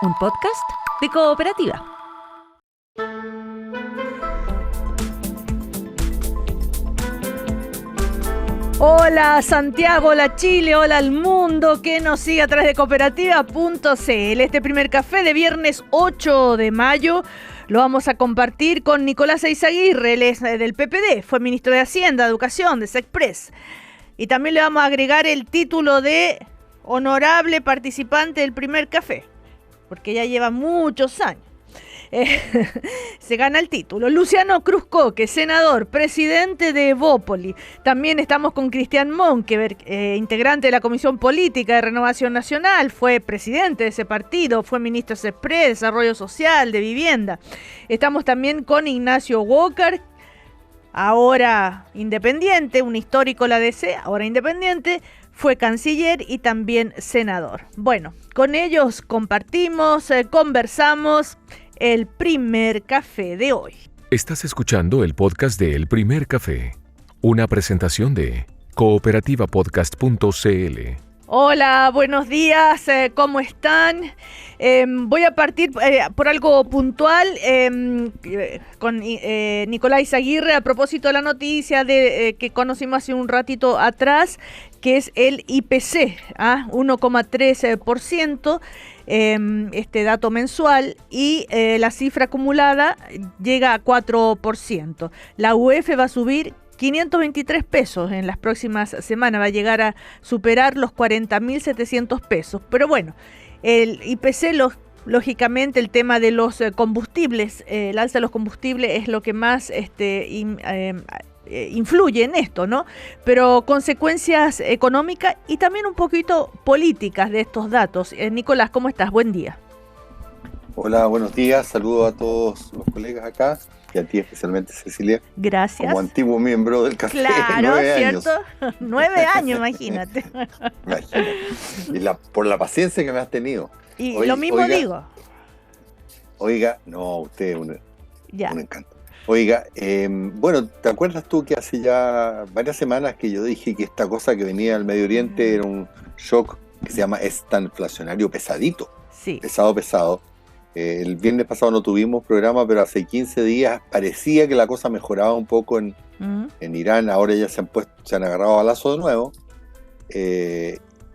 un podcast de Cooperativa. Hola Santiago, hola Chile, hola al mundo que nos sigue a través de cooperativa.cl. Este primer café de viernes 8 de mayo lo vamos a compartir con Nicolás Eizaguirre, él es del PPD, fue ministro de Hacienda, Educación, de Sexpress. Y también le vamos a agregar el título de honorable participante del primer café, porque ya lleva muchos años. Se gana el título. Luciano Cruzcoque, senador, presidente de Evópoli. También estamos con Cristian Monkeberg, integrante de la Comisión Política de Renovación Nacional, fue presidente de ese partido, fue ministro de Sexpress, Desarrollo Social, de Vivienda. Estamos también con Ignacio Walker, ahora independiente, un histórico la DC, ahora independiente, fue canciller y también senador. Bueno, con ellos compartimos, conversamos el primer café de hoy. Estás escuchando el podcast de El Primer Café, una presentación de cooperativapodcast.cl. Hola, buenos días, ¿cómo están? Voy a partir por algo puntual con Nicolás Eizaguirre a propósito de la noticia que conocimos hace un ratito atrás, que es el IPC, 1,3%, este dato mensual, y la cifra acumulada llega a 4%. La UEF va a subir 523 pesos en las próximas semanas, va a llegar a superar los 40.700 pesos. Pero bueno, el IPC, lógicamente el tema de los combustibles, el alza de los combustibles es lo que más influye en esto, ¿no? Pero consecuencias económicas y también un poquito políticas de estos datos. Nicolás, ¿cómo estás? Buen día. Hola, buenos días. Saludos a todos los colegas acá y a ti especialmente, Cecilia. Gracias. Como antiguo miembro del café. Claro, 9 ¿cierto? años. 9 años, imagínate. Y por la paciencia que me has tenido. Y lo mismo digo. Oiga, no, usted es un encanto. Oiga, bueno, ¿te acuerdas tú que hace ya varias semanas que yo dije que esta cosa que venía del Medio Oriente era un shock que se llama estanflacionario pesadito? Sí. Pesado. El viernes pasado no tuvimos programa, pero hace 15 días parecía que la cosa mejoraba un poco en Irán. Ahora ya se han agarrado a balazo de nuevo.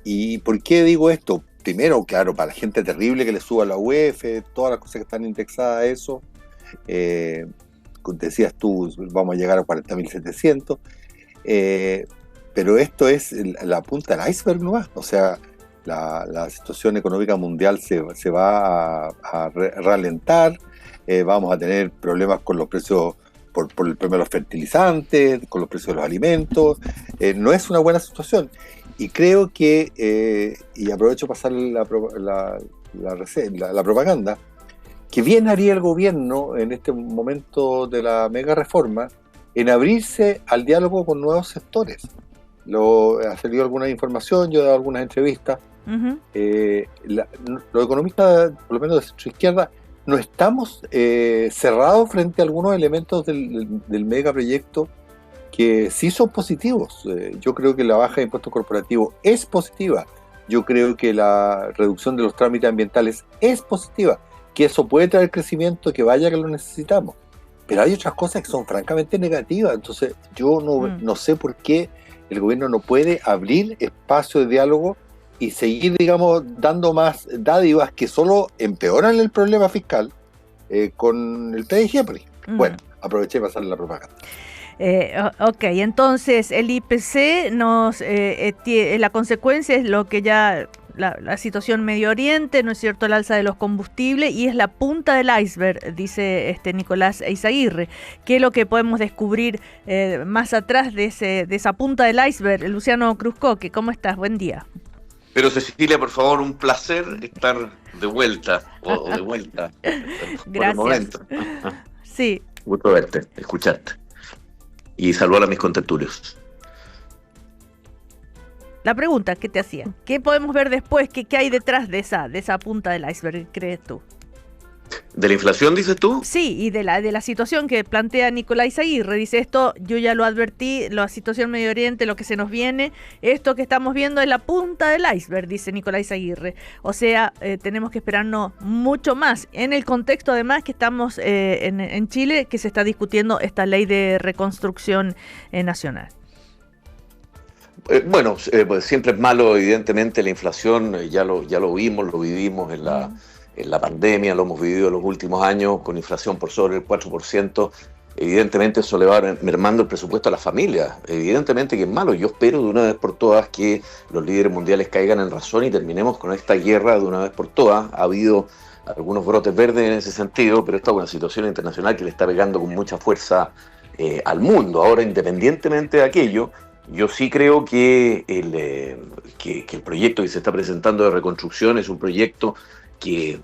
¿Y por qué digo esto? Primero, claro, para la gente terrible que le suba la UEF, todas las cosas que están indexadas a eso. Decías tú, vamos a llegar a 40.700. Pero esto es la punta del iceberg nomás. O sea, la situación económica mundial se va a ralentar, vamos a tener problemas con los precios, por el premio de los fertilizantes, con los precios de los alimentos. No es una buena situación. Y creo que, y aprovecho para pasar la propaganda, que bien haría el gobierno en este momento de la mega reforma en abrirse al diálogo con nuevos sectores. Ha salido alguna información, yo he dado algunas entrevistas. Los economistas, por lo menos de centro izquierda, no estamos cerrados frente a algunos elementos del megaproyecto que sí son positivos. Yo creo que la baja de impuestos corporativos es positiva. Yo creo que la reducción de los trámites ambientales es positiva, que eso puede traer crecimiento, que vaya que lo necesitamos. Pero hay otras cosas que son francamente negativas. Entonces yo no sé por qué el gobierno no puede abrir espacio de diálogo y seguir, digamos, dando más dádivas que solo empeoran el problema fiscal con el PDG. Bueno, aproveché para pasarle la propaganda. Ok, entonces el IPC la consecuencia es lo que ya la situación Medio Oriente, ¿no es cierto?, el alza de los combustibles, y es la punta del iceberg, dice Nicolás Eizaguirre. ¿Qué es lo que podemos descubrir más atrás de esa punta del iceberg? Luciano Cruzcoque, ¿cómo estás? Buen día. Pero Cecilia, por favor, un placer estar de vuelta, o de vuelta. Gracias. Por el momento. Sí. Gusto verte, escucharte. Y saludar a mis contertulios. La pregunta que te hacía, ¿qué podemos ver después? ¿Qué hay detrás de esa punta del iceberg, crees tú? ¿De la inflación, dices tú? Sí, y de la situación que plantea Nicolás Aguirre. Dice esto, yo ya lo advertí, la situación Medio Oriente, lo que se nos viene, esto que estamos viendo es la punta del iceberg, dice Nicolás Aguirre. O sea, tenemos que esperarnos mucho más. En el contexto, además, que estamos en Chile, que se está discutiendo esta ley de reconstrucción nacional. Bueno, pues siempre es malo, evidentemente, la inflación, ya lo vimos, lo vivimos en la pandemia, lo hemos vivido en los últimos años, con inflación por sobre el 4%, evidentemente eso le va mermando el presupuesto a las familias, evidentemente que es malo. Yo espero de una vez por todas que los líderes mundiales caigan en razón y terminemos con esta guerra de una vez por todas. Ha habido algunos brotes verdes en ese sentido, pero esta es una situación internacional que le está pegando con mucha fuerza al mundo. Ahora, independientemente de aquello, yo sí creo que el proyecto que se está presentando de reconstrucción es un proyecto que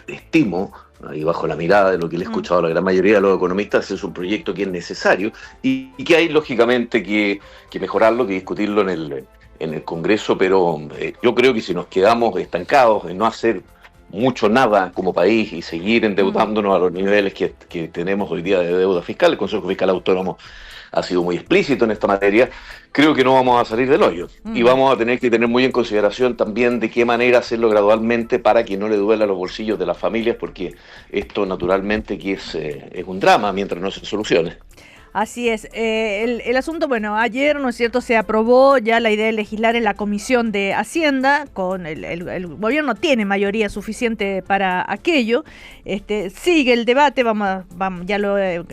estimo, y bajo la mirada de lo que le he escuchado a la gran mayoría de los economistas, es un proyecto que es necesario y que hay lógicamente que mejorarlo, que discutirlo en el Congreso, pero yo creo que si nos quedamos estancados en no hacer mucho nada como país y seguir endeudándonos a los niveles que tenemos hoy día de deuda fiscal, el Consejo Fiscal Autónomo ha sido muy explícito en esta materia, creo que no vamos a salir del hoyo. Y vamos a tener que tener muy en consideración también de qué manera hacerlo gradualmente para que no le duela los bolsillos de las familias, porque esto naturalmente que es un drama mientras no se solucione. Así es. El asunto, bueno, ayer, ¿no es cierto?, se aprobó ya la idea de legislar en la Comisión de Hacienda. Con el gobierno tiene mayoría suficiente para aquello. Sigue el debate,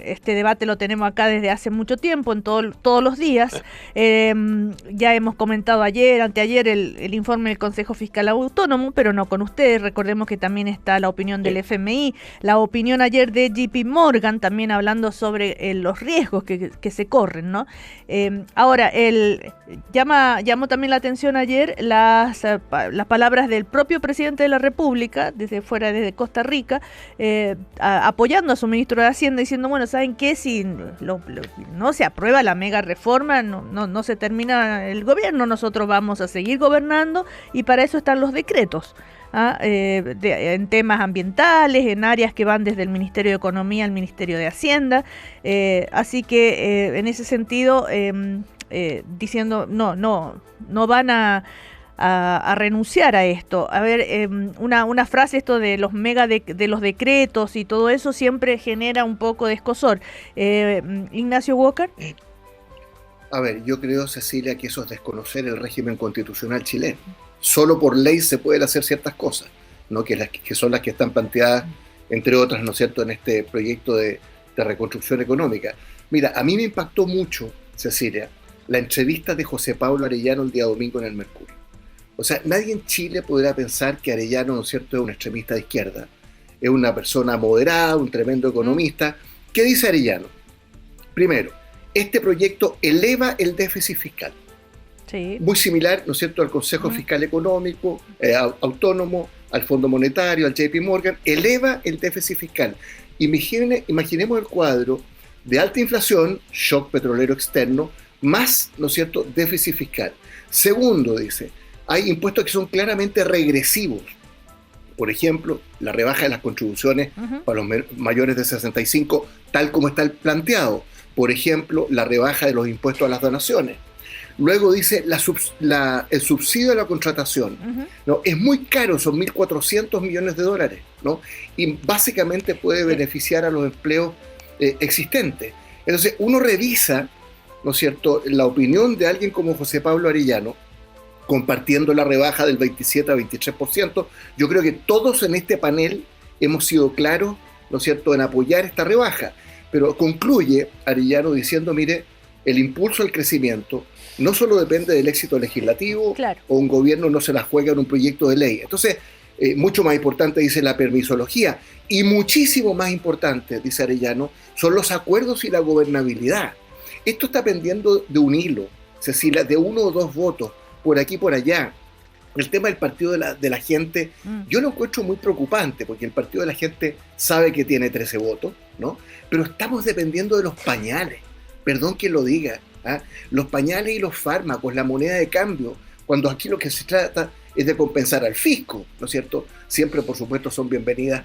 este debate lo tenemos acá desde hace mucho tiempo, en todos los días. Ya hemos comentado ayer, anteayer, el informe del Consejo Fiscal Autónomo, pero no con ustedes. Recordemos que también está la opinión del FMI, la opinión ayer de JP Morgan, también hablando sobre los riesgos que se corren, ¿no? Ahora, llamó también la atención ayer las palabras del propio presidente de la República, desde Costa Rica, apoyando a su ministro de Hacienda, diciendo, bueno, ¿saben qué? Si no se aprueba la mega reforma, no se termina el gobierno, nosotros vamos a seguir gobernando y para eso están los decretos. En temas ambientales, en áreas que van desde el Ministerio de Economía al Ministerio de Hacienda, así que en ese sentido, diciendo no van a renunciar a esto. A ver, una frase, esto de los de los decretos y todo eso siempre genera un poco de escozor. Ignacio Walker. A ver, yo creo, Cecilia, que eso es desconocer el régimen constitucional chileno. Solo por ley se pueden hacer ciertas cosas, ¿no? que son las que están planteadas, entre otras, ¿no es cierto?, en este proyecto de reconstrucción económica. Mira, a mí me impactó mucho, Cecilia, la entrevista de José Pablo Arellano el día domingo en el Mercurio. O sea, nadie en Chile podrá pensar que Arellano, ¿no es cierto?, es un extremista de izquierda. Es una persona moderada, un tremendo economista. ¿Qué dice Arellano? Primero, este proyecto eleva el déficit fiscal. Sí. Muy similar, ¿no es cierto?, al Consejo Fiscal Económico, Autónomo, al Fondo Monetario, al JP Morgan, eleva el déficit fiscal. Imaginemos el cuadro de alta inflación, shock petrolero externo, más, ¿no es cierto?, déficit fiscal. Segundo, dice, hay impuestos que son claramente regresivos. Por ejemplo, la rebaja de las contribuciones para los mayores de 65, tal como está planteado. Por ejemplo, la rebaja de los impuestos a las donaciones. Luego dice el subsidio a la contratación. ¿No? Es muy caro, son 1.400 millones de dólares, ¿no? Y básicamente puede beneficiar a los empleos existentes. Entonces, uno revisa, ¿no es cierto?, la opinión de alguien como José Pablo Arellano, compartiendo la rebaja del 27 a 23%. Yo creo que todos en este panel hemos sido claros, ¿no es cierto?, en apoyar esta rebaja. Pero concluye Arellano diciendo, mire, el impulso al crecimiento no solo depende del éxito legislativo, claro, o un gobierno no se la juega en un proyecto de ley. Entonces, mucho más importante, dice, la permisología, y muchísimo más importante, dice Arellano, son los acuerdos y la gobernabilidad. Esto está pendiendo de un hilo, Cecilia, de 1 o 2 votos, por aquí por allá. El tema del Partido de la Gente, yo lo encuentro muy preocupante, porque el Partido de la Gente sabe que tiene 13 votos, ¿no? Pero estamos dependiendo de los pañales, perdón que lo diga, ¿ah? Los pañales y los fármacos, la moneda de cambio, cuando aquí lo que se trata es de compensar al fisco, ¿no es cierto? Siempre, por supuesto, son bienvenidas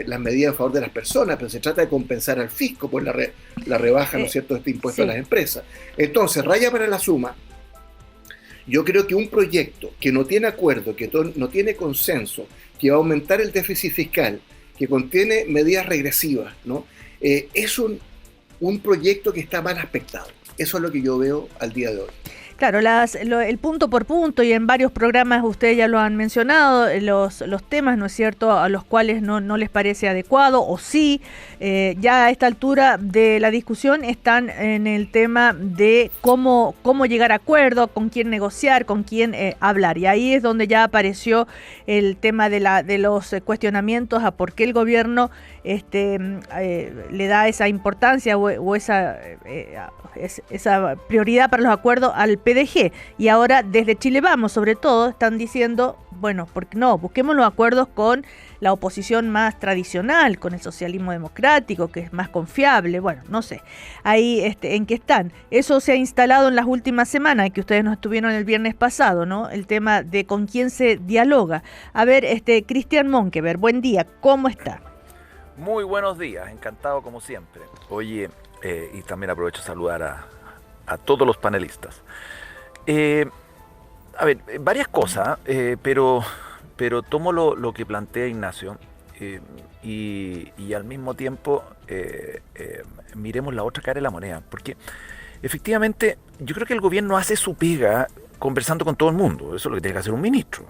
las medidas a favor de las personas, pero se trata de compensar al fisco por la rebaja, ¿no es cierto?, de este impuesto a las empresas. Entonces, raya para la suma, yo creo que un proyecto que no tiene acuerdo, que no tiene consenso, que va a aumentar el déficit fiscal, que contiene medidas regresivas, ¿no? Es un proyecto que está mal aspectado. Eso es lo que yo veo al día de hoy. Claro, el punto por punto, y en varios programas ustedes ya lo han mencionado, los temas, ¿no es cierto?, a los cuales no les parece adecuado, o sí, ya a esta altura de la discusión están en el tema de cómo llegar a acuerdo, con quién negociar, con quién hablar. Y ahí es donde ya apareció el tema de los cuestionamientos a por qué el gobierno le da esa importancia o esa prioridad para los acuerdos al PDG. Y ahora desde Chile Vamos, sobre todo, están diciendo, bueno, porque no, busquemos los acuerdos con la oposición más tradicional, con el socialismo democrático, que es más confiable. Bueno, no sé, ahí en qué están. Eso se ha instalado en las últimas semanas, que ustedes nos estuvieron el viernes pasado, ¿no? El tema de con quién se dialoga. A ver, Cristian Monkeberg, buen día, ¿cómo está? Muy buenos días, encantado como siempre. Oye, y también aprovecho de saludar a todos los panelistas. A ver, varias cosas, pero tomo lo que plantea Ignacio y al mismo tiempo miremos la otra cara de la moneda, porque efectivamente yo creo que el gobierno hace su pega conversando con todo el mundo. Eso es lo que tiene que hacer un ministro,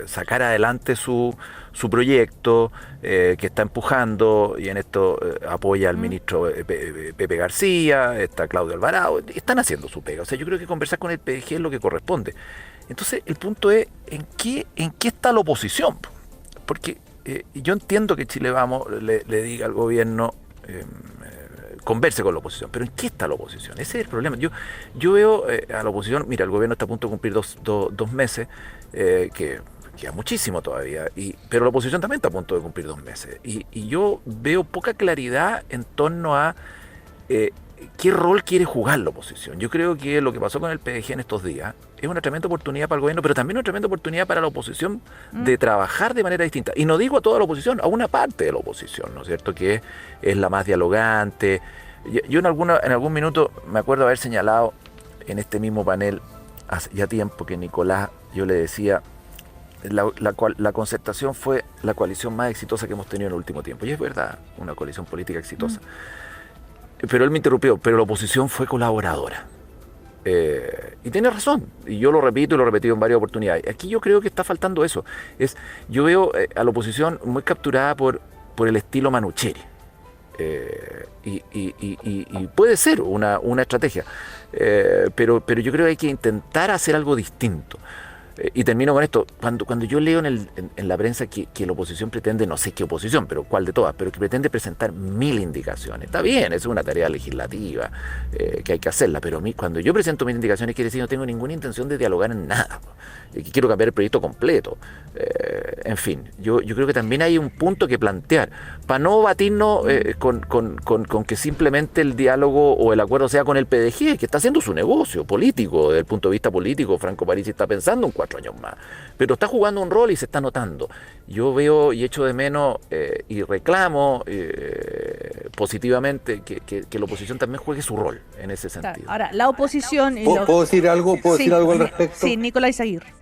sacar adelante su proyecto que está empujando, y en esto apoya al ministro Pepe García, está Claudio Alvarado, están haciendo su pega. O sea, yo creo que conversar con el PDG es lo que corresponde. Entonces el punto es ¿en qué está la oposición? Porque yo entiendo que Chile Vamos le diga al gobierno converse con la oposición, pero ¿en qué está la oposición? Ese es el problema. Yo veo a la oposición, mira, el gobierno está a punto de cumplir dos meses, que queda muchísimo todavía, pero la oposición también está a punto de cumplir 2 meses, y yo veo poca claridad en torno a qué rol quiere jugar la oposición. Yo creo que lo que pasó con el PDG en estos días es una tremenda oportunidad para el gobierno, pero también una tremenda oportunidad para la oposición de trabajar de manera distinta. Y no digo a toda la oposición, a una parte de la oposición, ¿no es cierto?, que es la más dialogante. Yo en algún minuto me acuerdo haber señalado en este mismo panel hace ya tiempo que Nicolás, yo le decía, la concertación fue la coalición más exitosa que hemos tenido en el último tiempo. Y es verdad, una coalición política exitosa. Pero él me interrumpió, pero la oposición fue colaboradora. Y tiene razón, y yo lo repito y lo he repetido en varias oportunidades. Aquí yo creo que está faltando eso. Yo veo a la oposición muy capturada por el estilo Manucheri. Y puede ser una estrategia, pero yo creo que hay que intentar hacer algo distinto. Y termino con esto. Cuando yo leo en la prensa que la oposición pretende, no sé qué oposición, pero cuál de todas, pero que pretende presentar 1000 indicaciones. Está bien, es una tarea legislativa que hay que hacerla, pero cuando yo presento 1000 indicaciones quiere decir que no tengo ninguna intención de dialogar en nada, que quiero cambiar el proyecto completo. En fin, yo creo que también hay un punto que plantear, para no batirnos con que simplemente el diálogo o el acuerdo sea con el PDG, que está haciendo su negocio político. Desde el punto de vista político, Franco Parisi está pensando en 4 años más, pero está jugando un rol y se está notando. Yo veo y echo de menos y reclamo positivamente que la oposición también juegue su rol en ese sentido. Ahora, la oposición... ¿Puedo decir algo? ¿Puedo decir algo al respecto? Sí, Nicolás Aguirre.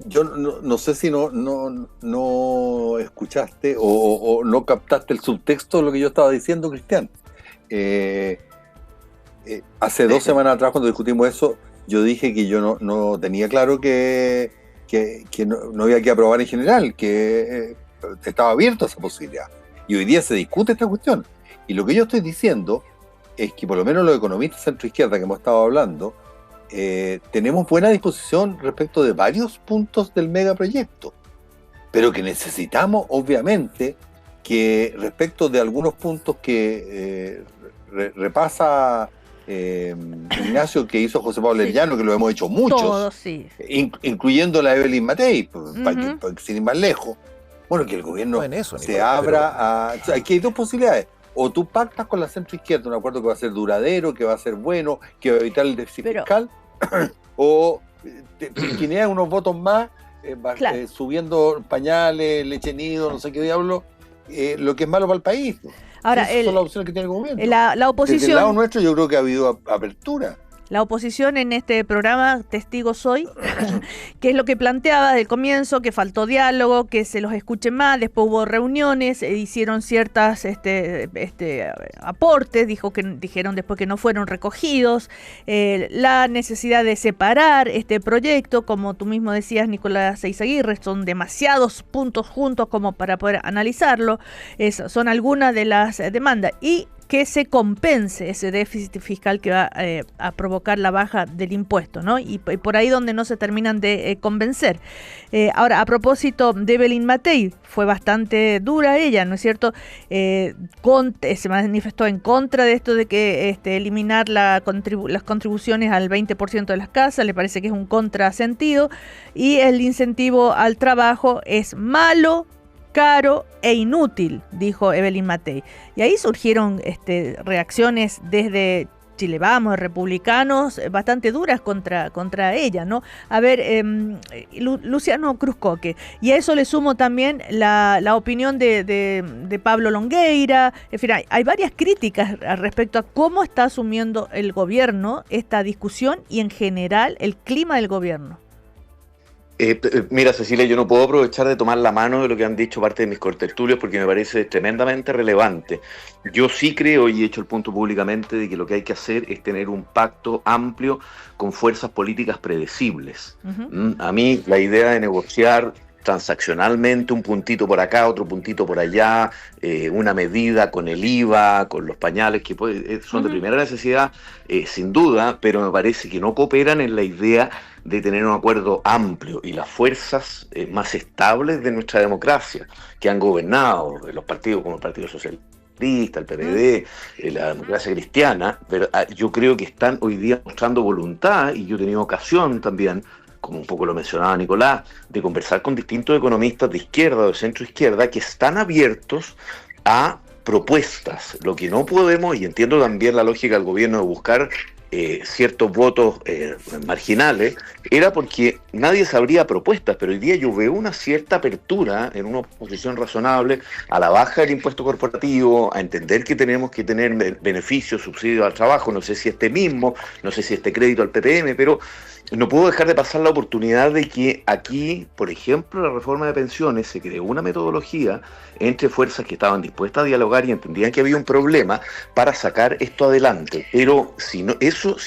Yo no sé si no escuchaste o no captaste el subtexto de lo que yo estaba diciendo, Cristian. Hace 2 semanas atrás, cuando discutimos eso, yo dije que yo no tenía claro que no había que aprobar en general, que estaba abierto a esa posibilidad. Y hoy día se discute esta cuestión. Y lo que yo estoy diciendo es que por lo menos los economistas centro-izquierda que hemos estado hablando, tenemos buena disposición respecto de varios puntos del megaproyecto, pero que necesitamos, obviamente, que respecto de algunos puntos que repasa Ignacio, que hizo José Pablo Arellano, que lo hemos hecho muchos, todos, sí. Incluyendo la Evelyn Matei, sin ir más lejos. Bueno, que el gobierno se abra a... O sea, aquí hay 2 posibilidades. O tú pactas con la centroizquierda un acuerdo que va a ser duradero, que va a ser bueno, que va a evitar el déficit fiscal, o te quineas unos votos más, claro, subiendo pañales, leche nido, no sé qué diablo, lo que es malo para el país. Ahora, Esas son las opciones que tiene el gobierno. la Desde el oposición... lado nuestro yo creo que ha habido apertura. La oposición en este programa, Testigo Soy, que es lo que planteaba del comienzo, que faltó diálogo, que se los escuche más, después hubo reuniones, hicieron ciertas aportes, dijeron después que no fueron recogidos, la necesidad de separar este proyecto, como tú mismo decías, Nicolás Eizaguirre, son demasiados puntos juntos como para poder analizarlo, son algunas de las demandas, y que se compense ese déficit fiscal que va a provocar la baja del impuesto, ¿no? Y por ahí donde no se terminan de convencer. Ahora, a propósito de Evelyn Matei, fue bastante dura ella, ¿no es cierto? Se manifestó en contra de esto de que eliminar las contribuciones al 20% de las casas, le parece que es un contrasentido, y el incentivo al trabajo es malo, caro e inútil, dijo Evelyn Matei. Y ahí surgieron reacciones desde Chile Vamos, de republicanos, bastante duras contra ella, ¿no? A ver, Luciano Cruzcoque, y a eso le sumo también la opinión de Pablo Longueira. En fin, hay varias críticas respecto a cómo está asumiendo el gobierno esta discusión y en general el clima del gobierno. Mira, Cecilia, yo no puedo aprovechar de tomar la mano de lo que han dicho parte de mis contertulios porque me parece tremendamente relevante. Yo sí creo, y he hecho el punto públicamente, de que lo que hay que hacer es tener un pacto amplio con fuerzas políticas predecibles. Uh-huh. A mí la idea de negociar transaccionalmente un puntito por acá, otro puntito por allá, una medida con el IVA, con los pañales, que son de primera necesidad, sin duda, pero me parece que no cooperan en la idea de tener un acuerdo amplio, y las fuerzas más estables de nuestra democracia, que han gobernado, los partidos como el Partido Socialista, el PPD, la democracia cristiana, pero yo creo que están hoy día mostrando voluntad, y yo he tenido ocasión también, como un poco lo mencionaba Nicolás, de conversar con distintos economistas de izquierda o de centro izquierda que están abiertos a propuestas. Lo que no podemos, y entiendo también la lógica del gobierno de buscar ciertos votos marginales, era porque nadie sabría propuestas, pero hoy día yo veo una cierta apertura en una oposición razonable a la baja del impuesto corporativo, a entender que tenemos que tener beneficios, subsidios al trabajo, no sé si mismo, no sé si crédito al PPM, pero no puedo dejar de pasar la oportunidad de que aquí, por ejemplo, la reforma de pensiones, se creó una metodología entre fuerzas que estaban dispuestas a dialogar y entendían que había un problema para sacar esto adelante. Pero si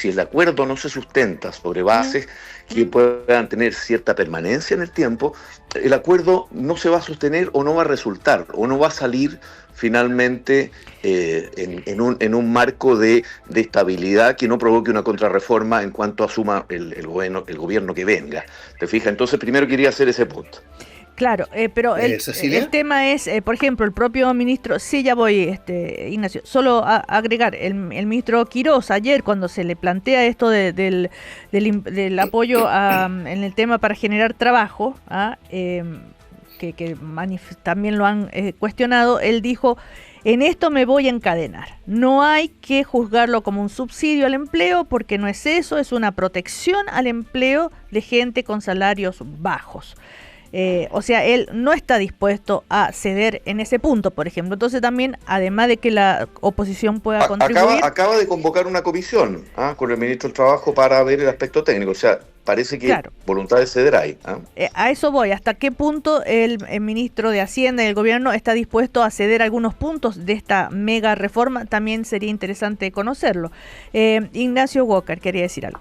el acuerdo no se sustenta sobre bases que puedan tener cierta permanencia en el tiempo, el acuerdo no se va a sostener o no va a resultar o no va a salir finalmente en un marco de estabilidad que no provoque una contrarreforma en cuanto asuma el gobierno que venga. ¿Te fijas? Entonces primero quería hacer ese punto. Claro, pero el tema es, por ejemplo, el propio ministro, sí, ya voy, Ignacio, solo a agregar, el ministro Quirós ayer cuando se le plantea esto del apoyo en el tema para generar trabajo, que también lo han cuestionado, él dijo: en esto me voy a encadenar, no hay que juzgarlo como un subsidio al empleo porque no es eso, es una protección al empleo de gente con salarios bajos. O sea, él no está dispuesto a ceder en ese punto, por ejemplo. Entonces también, además de que la oposición pueda contribuir... Acaba de convocar una comisión con el ministro del Trabajo para ver el aspecto técnico. O sea, parece que claro, voluntad de ceder hay. A eso voy. ¿Hasta qué punto el ministro de Hacienda y el gobierno está dispuesto a ceder algunos puntos de esta mega reforma? También sería interesante conocerlo. Ignacio Walker quería decir algo.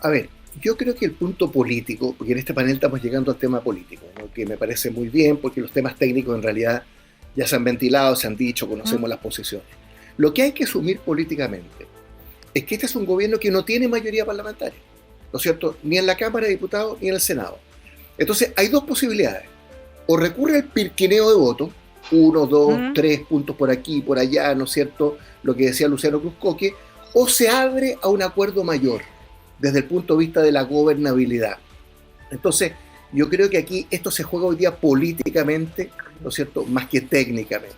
A ver, yo creo que el punto político, porque en este panel estamos llegando al tema político, ¿no?, que me parece muy bien, porque los temas técnicos en realidad ya se han ventilado, se han dicho, conocemos las posiciones. Lo que hay que asumir políticamente es que este es un gobierno que no tiene mayoría parlamentaria, ¿no es cierto?, ni en la Cámara de Diputados ni en el Senado. Entonces hay dos posibilidades: o recurre al pirquineo de votos, 1, 2, 3 puntos por aquí, por allá, ¿no es cierto?, lo que decía Luciano Cruzcoque, o se abre a un acuerdo mayor desde el punto de vista de la gobernabilidad. Entonces, yo creo que aquí esto se juega hoy día políticamente, ¿no es cierto?, más que técnicamente.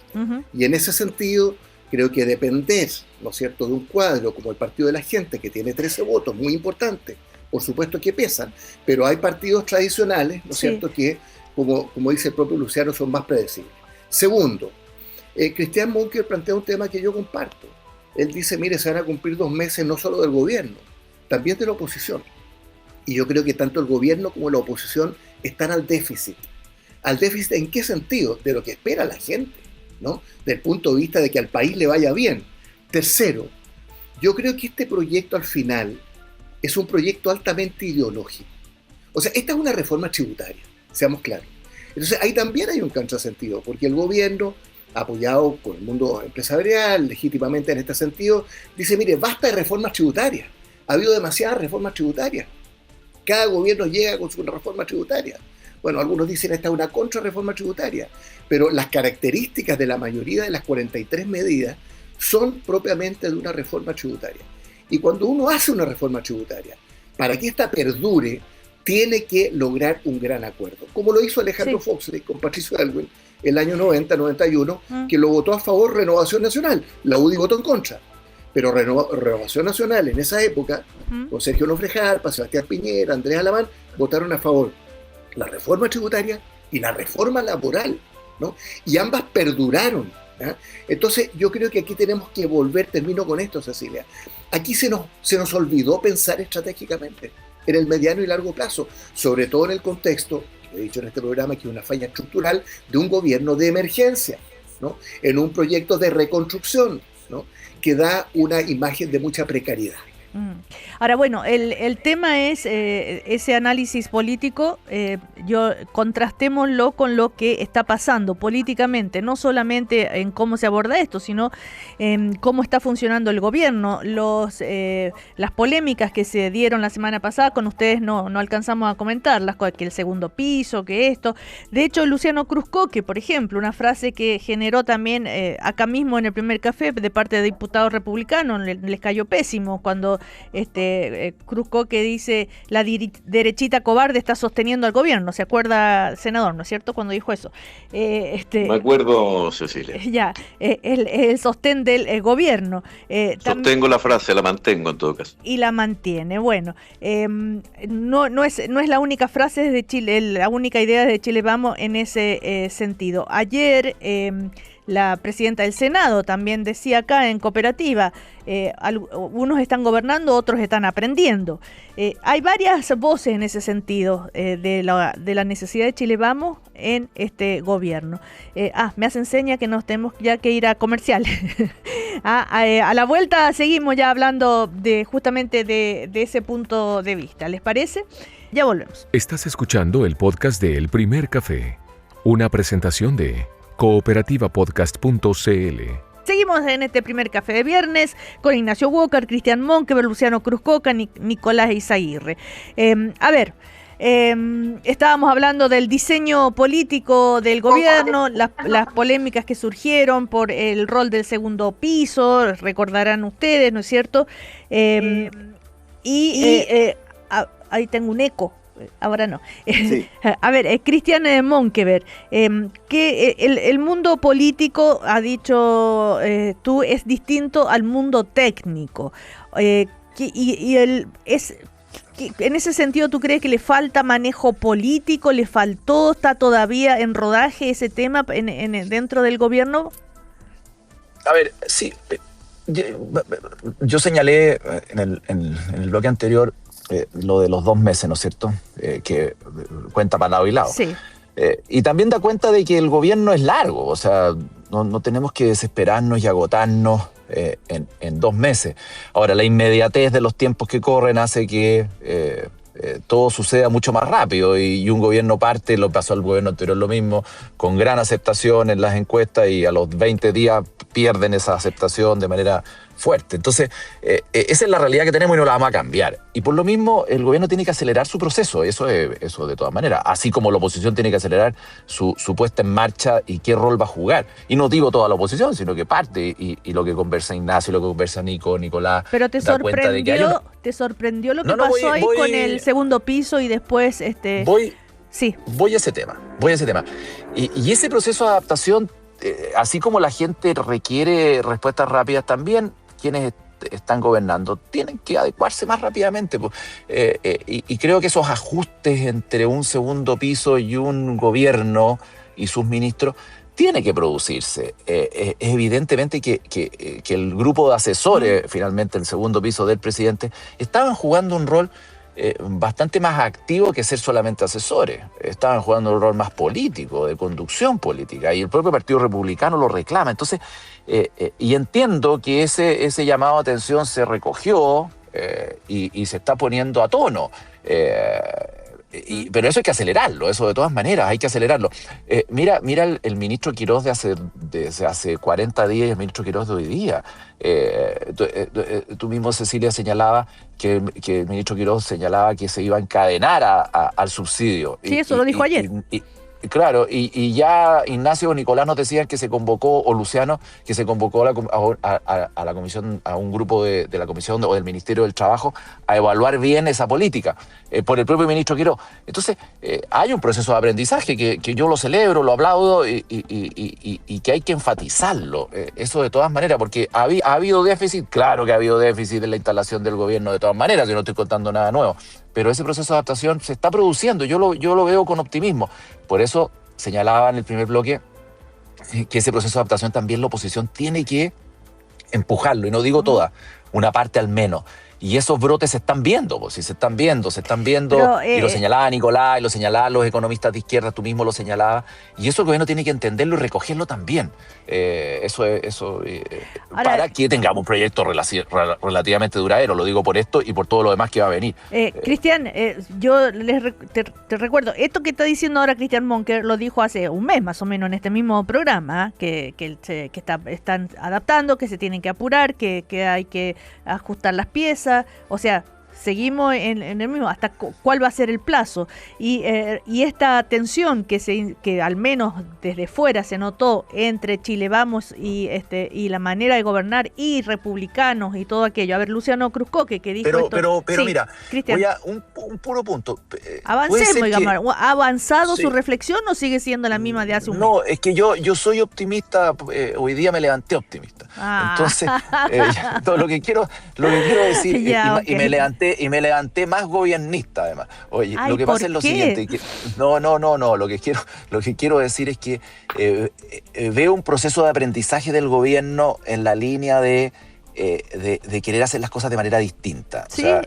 Y en ese sentido, creo que depender, ¿no es cierto?, de un cuadro como el Partido de la Gente, que tiene 13 votos, muy importante, por supuesto que pesan, pero hay partidos tradicionales, ¿no es cierto?, que, como dice el propio Luciano, son más predecibles. Segundo, Christian Munker plantea un tema que yo comparto. Él dice, mire, se van a cumplir 2 meses no solo del gobierno, también de la oposición. Y yo creo que tanto el gobierno como la oposición están al déficit. ¿Al déficit en qué sentido? De lo que espera la gente, ¿no? Del punto de vista de que al país le vaya bien. Tercero, yo creo que este proyecto al final es un proyecto altamente ideológico. O sea, esta es una reforma tributaria, seamos claros. Entonces ahí también hay un contrasentido, porque el gobierno, apoyado por el mundo empresarial, legítimamente en este sentido, dice, mire, basta de reformas tributarias. Ha habido demasiadas reformas tributarias. Cada gobierno llega con su reforma tributaria. Bueno, algunos dicen esta es una contrarreforma tributaria, pero las características de la mayoría de las 43 medidas son propiamente de una reforma tributaria. Y cuando uno hace una reforma tributaria, para que esta perdure, tiene que lograr un gran acuerdo. Como lo hizo Alejandro Foxley con Patricio Aylwin el año 90-91, que lo votó a favor Renovación Nacional. La UDI votó en contra. Pero Renovación Nacional en esa época, con Sergio Nofre Jarpa, Sebastián Piñera, Andrés Alamán, votaron a favor la reforma tributaria y la reforma laboral, ¿no? Y ambas perduraron. ¿Ya? Entonces yo creo que aquí tenemos que volver, termino con esto, Cecilia, aquí se nos olvidó pensar estratégicamente en el mediano y largo plazo, sobre todo en el contexto, he dicho en este programa que es una falla estructural de un gobierno de emergencia, ¿no? En un proyecto de reconstrucción, ¿no? Que da una imagen de mucha precariedad. Ahora, bueno, el tema es ese análisis político, contrastémoslo con lo que está pasando políticamente, no solamente en cómo se aborda esto, sino en cómo está funcionando el gobierno. Las polémicas que se dieron la semana pasada, con ustedes no alcanzamos a comentarlas, que el segundo piso, que esto. De hecho, Luciano Cruzcoque, por ejemplo, una frase que generó también acá mismo en el primer café de parte de diputados republicanos, les cayó pésimo cuando Cruzcoque dice la derechita cobarde está sosteniendo al gobierno. ¿Se acuerda, senador, no es cierto, cuando dijo eso? Me acuerdo, Cecilia. Ya, el sostén del gobierno. Sostengo la frase, la mantengo en todo caso. Y la mantiene. Bueno, no es la única frase de Chile, la única idea de Chile Vamos en ese sentido. Ayer la presidenta del Senado también decía acá en Cooperativa, unos están gobernando, otros están aprendiendo. Hay varias voces en ese sentido de la necesidad de Chile Vamos en este gobierno. Me hacen seña que nos tenemos ya que ir a comercial. A la vuelta seguimos ya hablando justamente de ese punto de vista. ¿Les parece? Ya volvemos. Estás escuchando el podcast de El Primer Café, una presentación de cooperativapodcast.cl. Seguimos en este primer café de viernes con Ignacio Walker, Christian Monkeberg, Luciano Cruzcoque, Nicolás Izaguirre. Estábamos hablando del diseño político del gobierno, las polémicas que surgieron por el rol del segundo piso, recordarán ustedes, ¿no es cierto? Ahí tengo un eco. Ahora no. Sí. A ver, Christian Monkeberg, que el mundo político, ha dicho tú, es distinto al mundo técnico. En ese sentido, ¿tú crees que le falta manejo político? ¿Le faltó? ¿Está todavía en rodaje ese tema dentro del gobierno? A ver, sí. Yo señalé en el bloque anterior lo de los 2 meses, ¿no es cierto? Que cuenta para lado y lado. Sí. Y también da cuenta de que el gobierno es largo, o sea, no tenemos que desesperarnos y agotarnos en 2 meses. Ahora, la inmediatez de los tiempos que corren hace que todo suceda mucho más rápido y un gobierno parte, lo pasó al gobierno anterior lo mismo, con gran aceptación en las encuestas y a los 20 días pierden esa aceptación de manera fuerte. Entonces, esa es la realidad que tenemos y no la vamos a cambiar. Y por lo mismo, el gobierno tiene que acelerar su proceso, eso de todas maneras, así como la oposición tiene que acelerar su puesta en marcha y qué rol va a jugar. Y no digo toda la oposición, sino que parte, y lo que conversa Ignacio, lo que conversa Nicolás. Pero te sorprendió lo que pasó ahí con el segundo piso y después... Voy a ese tema. Y ese proceso de adaptación, así como la gente requiere respuestas rápidas, también quienes están gobernando tienen que adecuarse más rápidamente. Y creo que esos ajustes entre un segundo piso y un gobierno y sus ministros tiene que producirse. Evidentemente que el grupo de asesores, finalmente el segundo piso del presidente, estaban jugando un rol bastante más activo que ser solamente asesores. Estaban jugando un rol más político, de conducción política, y el propio Partido Republicano lo reclama. Entonces, y entiendo que ese llamado a atención se recogió y se está poniendo a tono. Pero eso hay que acelerarlo, eso de todas maneras hay que acelerarlo. Mira el ministro Quirós de hace 40 días y el ministro Quirós de hoy día. Tú mismo, Cecilia, señalaba que el ministro Quirós señalaba que se iba a encadenar al subsidio. Sí, eso lo dijo ayer. Claro, y ya Ignacio o Nicolás nos decían que se convocó, o Luciano, que se convocó a la comisión, a un grupo de la comisión o del Ministerio del Trabajo a evaluar bien esa política, por el propio ministro Quirós. Entonces, hay un proceso de aprendizaje que yo lo celebro, lo aplaudo y que hay que enfatizarlo, eso de todas maneras, porque ha habido déficit, claro que ha habido déficit en la instalación del gobierno de todas maneras, yo no estoy contando nada nuevo. Pero ese proceso de adaptación se está produciendo, yo lo veo con optimismo. Por eso señalaba en el primer bloque que ese proceso de adaptación también la oposición tiene que empujarlo, y no digo toda, una parte al menos. Y esos brotes se están viendo, pues, si se están viendo, pero, y lo señalaba Nicolás, y lo señalaban los economistas de izquierda, tú mismo lo señalabas, y eso el gobierno tiene que entenderlo y recogerlo también. Ahora, para que tengamos un proyecto relativamente duradero, lo digo por esto y por todo lo demás que va a venir. Cristian, yo te recuerdo, esto que está diciendo ahora Cristian Monker lo dijo hace un mes más o menos en este mismo programa, que están adaptando, que se tienen que apurar, que hay que ajustar las piezas. O sea, seguimos en el mismo, hasta cuál va a ser el plazo. Y esta tensión que al menos desde fuera se notó entre Chile Vamos y la manera de gobernar y republicanos y todo aquello. A ver, Luciano Cruzcoque, que dijo pero sí, mira, Cristian, voy a un puro punto. Avancemos, digamos. ¿Ha avanzado su reflexión o sigue siendo la misma de hace un mes? No, es que yo soy optimista, hoy día me levanté optimista. Entonces, lo que quiero decir, ya, y me levanté más gobiernista, además. Oye, Ay, lo que pasa es lo siguiente. No, lo que quiero decir es que veo un proceso de aprendizaje del gobierno en la línea de querer hacer las cosas de manera distinta. Sí, o sea,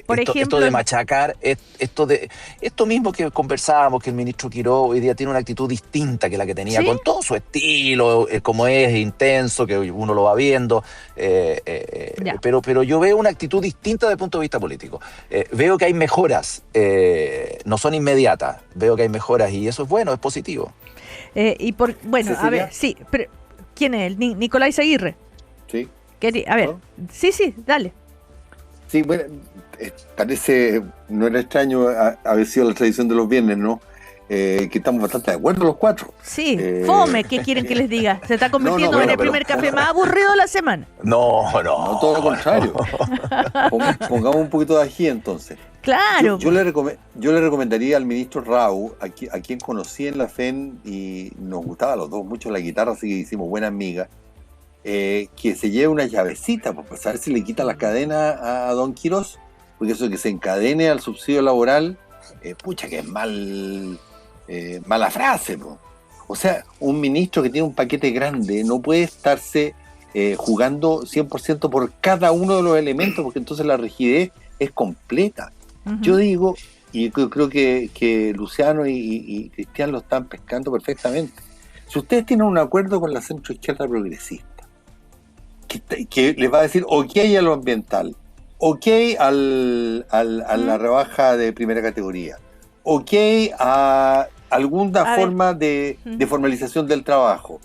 por ejemplo, esto de machacar, esto mismo que conversábamos, que el ministro Quirós hoy día tiene una actitud distinta que la que tenía, ¿sí? Con todo su estilo, como es intenso, que uno lo va viendo, pero yo veo una actitud distinta desde el punto de vista político. Veo que hay mejoras, no son inmediatas, veo que hay mejoras y eso es bueno, es positivo. ¿Cecilia? A ver, sí, pero ¿quién es él? Nicolás Aguirre. Sí. A ver, ¿no? Sí, dale. Sí, bueno, parece, no era extraño haber sido la tradición de los viernes, ¿no? Que estamos bastante de acuerdo los cuatro. Sí, fome, ¿qué quieren que les diga? Se está convirtiendo en el primer café más aburrido de la semana. No, todo lo contrario. Pongamos un poquito de ají entonces. Claro. Yo le recomendaría al ministro Rau, a quien conocí en la FEN y nos gustaba a los dos mucho la guitarra, así que hicimos buena amiga. Que se lleve una llavecita para saber si le quita la cadena a don Quirós, porque eso de que se encadene al subsidio laboral, pucha que es mala frase, po. O sea, un ministro que tiene un paquete grande no puede estarse jugando 100% por cada uno de los elementos, porque entonces la rigidez es completa. Uh-huh. Yo digo, y creo que Luciano y Cristian lo están pescando perfectamente, si ustedes tienen un acuerdo con la centroizquierda progresista, que les va a decir ok a lo ambiental, ok a la rebaja de primera categoría, ok a alguna forma de formalización del trabajo,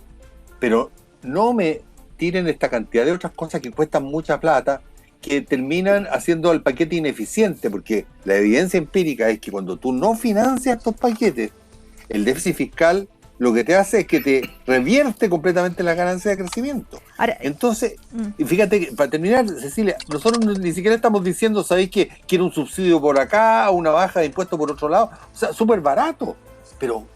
pero no me tiren esta cantidad de otras cosas que cuestan mucha plata, que terminan haciendo el paquete ineficiente, porque la evidencia empírica es que cuando tú no financias estos paquetes, el déficit fiscal lo que te hace es que te revierte completamente la ganancia de crecimiento. Ahora, entonces, fíjate, que, para terminar, Cecilia, nosotros ni siquiera estamos diciendo, ¿sabéis que quiere un subsidio por acá, una baja de impuestos por otro lado? O sea, súper barato, pero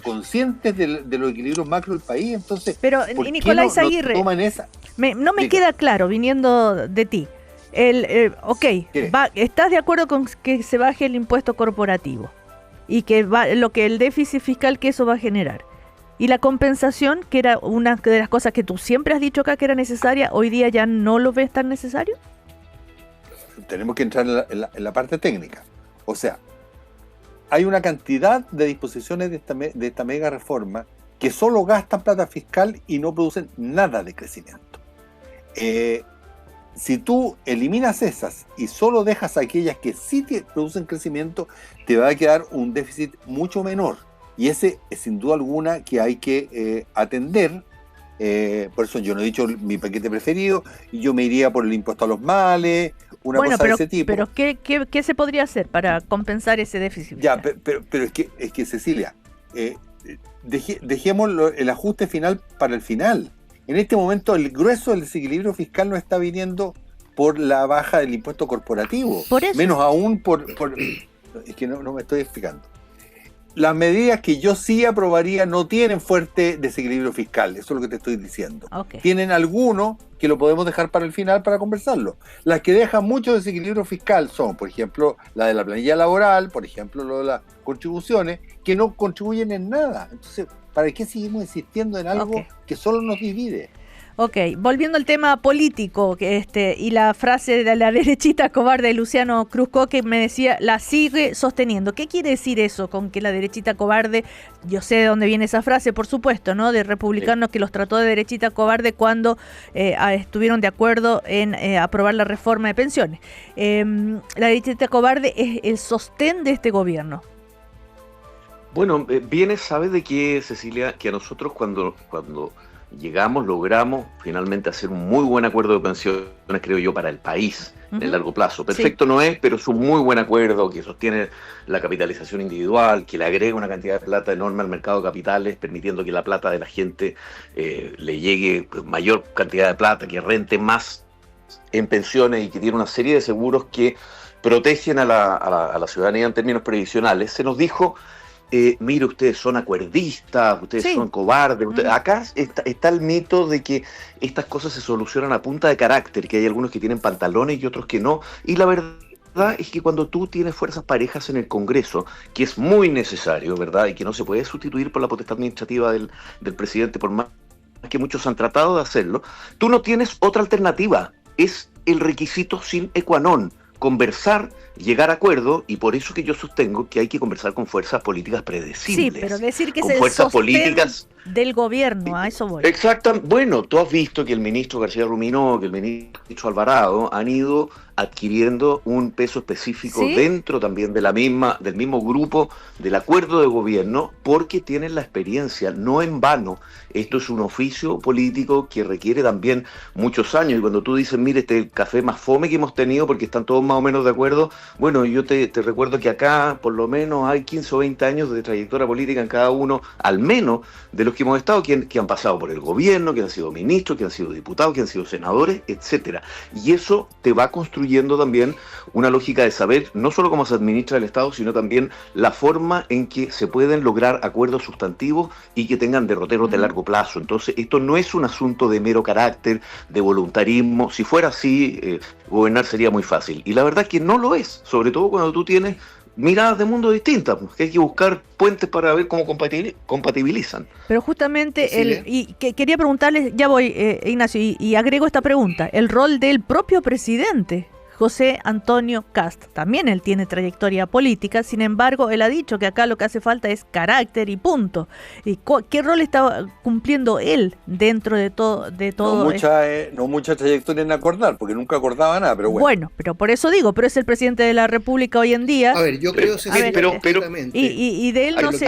conscientes de los equilibrios macro del país. Entonces, pero Nicolás Aguirre, toman esa? No me queda claro, viniendo de ti. ¿Estás de acuerdo con que se baje el impuesto corporativo? Y que lo que el déficit fiscal que eso va a generar. Y la compensación, que era una de las cosas que tú siempre has dicho acá que era necesaria, hoy día ya no lo ves tan necesario. Tenemos que entrar en la parte técnica. O sea, hay una cantidad de disposiciones de esta mega reforma que solo gastan plata fiscal y no producen nada de crecimiento. Si tú eliminas esas y solo dejas aquellas que sí producen crecimiento, te va a quedar un déficit mucho menor. Y ese es sin duda alguna que hay que atender. Por eso yo no he dicho mi paquete preferido, y yo me iría por el impuesto a los males, una cosa de ese tipo. Pero ¿qué se podría hacer para compensar ese déficit? Ya, pero es que Cecilia, dejemos el ajuste final para el final. En este momento el grueso del desequilibrio fiscal no está viniendo por la baja del impuesto corporativo. Por eso. Menos aún por es que no me estoy explicando. Las medidas que yo sí aprobaría no tienen fuerte desequilibrio fiscal, eso es lo que te estoy diciendo. Okay. Tienen algunos que lo podemos dejar para el final para conversarlo. Las que dejan mucho desequilibrio fiscal son, por ejemplo, la de la planilla laboral, por ejemplo, lo de las contribuciones, que no contribuyen en nada. Entonces, ¿para qué seguimos insistiendo en algo que solo nos divide? Ok, volviendo al tema político, y la frase de la derechita cobarde de Luciano Cruzco, que me decía, la sigue sosteniendo. ¿Qué quiere decir eso con que la derechita cobarde? Yo sé de dónde viene esa frase, por supuesto, ¿no? De republicanos que los trató de derechita cobarde cuando estuvieron de acuerdo en aprobar la reforma de pensiones. La derechita cobarde es el sostén de este gobierno. Bueno, sabes de qué, Cecilia, que a nosotros cuando logramos finalmente hacer un muy buen acuerdo de pensiones, creo yo, para el país en el largo plazo. Perfecto no es, pero es un muy buen acuerdo que sostiene la capitalización individual, que le agrega una cantidad de plata enorme al mercado de capitales, permitiendo que la plata de la gente le llegue mayor cantidad de plata, que rente más en pensiones y que tiene una serie de seguros que protegen a la ciudadanía en términos previsionales. Se nos dijo... mire, ustedes son acuerdistas, ustedes son cobardes. Acá está el mito de que estas cosas se solucionan a punta de carácter, que hay algunos que tienen pantalones y otros que no. Y la verdad es que cuando tú tienes fuerzas parejas en el Congreso, que es muy necesario, ¿verdad? Y que no se puede sustituir por la potestad administrativa del presidente, por más que muchos han tratado de hacerlo, tú no tienes otra alternativa. Es el requisito sine qua non. Conversar, llegar a acuerdo, y por eso que yo sostengo que hay que conversar con fuerzas políticas predecibles. Sí, pero decir que con es el fuerzas sostén políticas del gobierno, a eso voy. Exacto. Bueno, tú has visto que el ministro García Ruminó, que el ministro Alvarado han ido adquiriendo un peso específico dentro también del mismo grupo del acuerdo de gobierno, porque tienen la experiencia, no en vano. Esto es un oficio político que requiere también muchos años, y cuando tú dices, mire, este es el café más fome que hemos tenido porque están todos más o menos de acuerdo, bueno, yo te recuerdo que acá por lo menos hay 15 o 20 años de trayectoria política en cada uno, al menos de los que hemos estado, que han pasado por el gobierno, que han sido ministros, que han sido diputados, que han sido senadores, etcétera. Y eso te va construyendo también una lógica de saber no solo cómo se administra el Estado, sino también la forma en que se pueden lograr acuerdos sustantivos y que tengan derroteros de largo plazo. Entonces, esto no es un asunto de mero carácter, de voluntarismo. Si fuera así, gobernar sería muy fácil. Y la verdad es que no lo es, sobre todo cuando tú tienes miradas de mundo distintas, que hay que buscar puentes para ver cómo compatibilizan. Pero justamente, quería preguntarles, ya voy, Ignacio, y agrego esta pregunta, el rol del propio presidente, José Antonio Kast. También él tiene trayectoria política, sin embargo, él ha dicho que acá lo que hace falta es carácter y punto. ¿Y qué rol está cumpliendo él dentro de todo? No mucha trayectoria en acordar, porque nunca acordaba nada, pero bueno. Bueno, pero por eso digo, pero es el presidente de la República hoy en día. A ver, yo creo y de él no sé,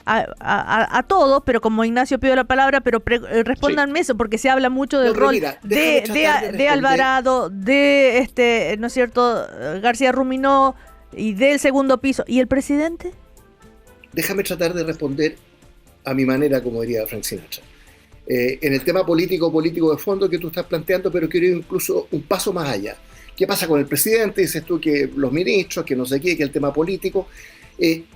a todos, pero como Ignacio pidió la palabra, pero respóndanme eso, porque se habla mucho del rol de Alvarado, de ¿no es cierto?, García Ruminó y del segundo piso. ¿Y el presidente? Déjame tratar de responder a mi manera, como diría Frank Sinatra. En el tema político de fondo que tú estás planteando, pero quiero ir incluso un paso más allá. ¿Qué pasa con el presidente? Dices tú que los ministros, que no sé qué, que el tema político.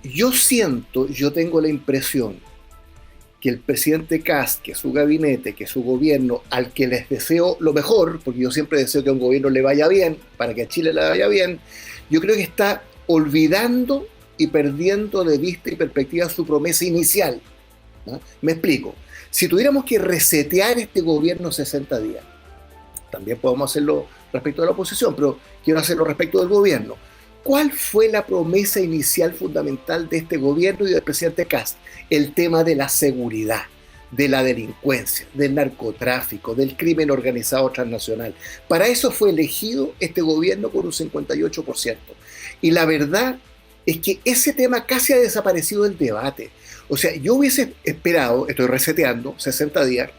Yo tengo la impresión que el presidente Kast, que su gabinete, que su gobierno, al que les deseo lo mejor, porque yo siempre deseo que a un gobierno le vaya bien, para que a Chile le vaya bien, yo creo que está olvidando y perdiendo de vista y perspectiva su promesa inicial. ¿no? Me explico. Si tuviéramos que resetear este gobierno 60 días, también podemos hacerlo respecto de la oposición, pero quiero hacerlo respecto del gobierno. ¿Cuál fue la promesa inicial fundamental de este gobierno y del presidente Kast? El tema de la seguridad, de la delincuencia, del narcotráfico, del crimen organizado transnacional. Para eso fue elegido este gobierno con un 58%. Y la verdad es que ese tema casi ha desaparecido del debate. O sea, yo hubiese esperado, estoy reseteando, 60 días,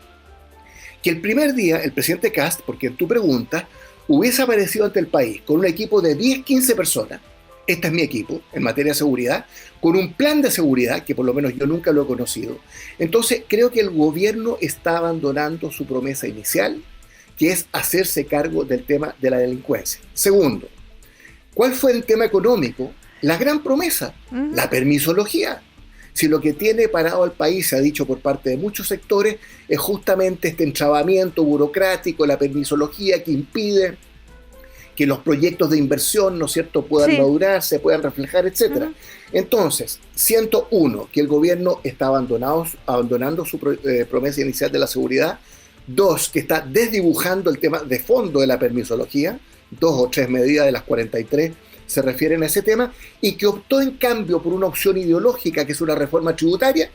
que el primer día el presidente Kast, porque en tu pregunta, hubiese aparecido ante el país con un equipo de 10, 15 personas, este es mi equipo en materia de seguridad, con un plan de seguridad, que por lo menos yo nunca lo he conocido. Entonces creo que el gobierno está abandonando su promesa inicial, que es hacerse cargo del tema de la delincuencia. Segundo, ¿cuál fue el tema económico? La gran promesa, la permisología. Si lo que tiene parado al país, se ha dicho por parte de muchos sectores, es justamente este entrabamiento burocrático, la permisología que impide que los proyectos de inversión, ¿no es cierto?, puedan madurar, se puedan reflejar, etc. Entonces, 101, que el gobierno está abandonando su promesa inicial de la seguridad. 2, que está desdibujando el tema de fondo de la permisología. 2 o 3 medidas de las 43 se refieren a ese tema, y que optó en cambio por una opción ideológica, que es una reforma tributaria,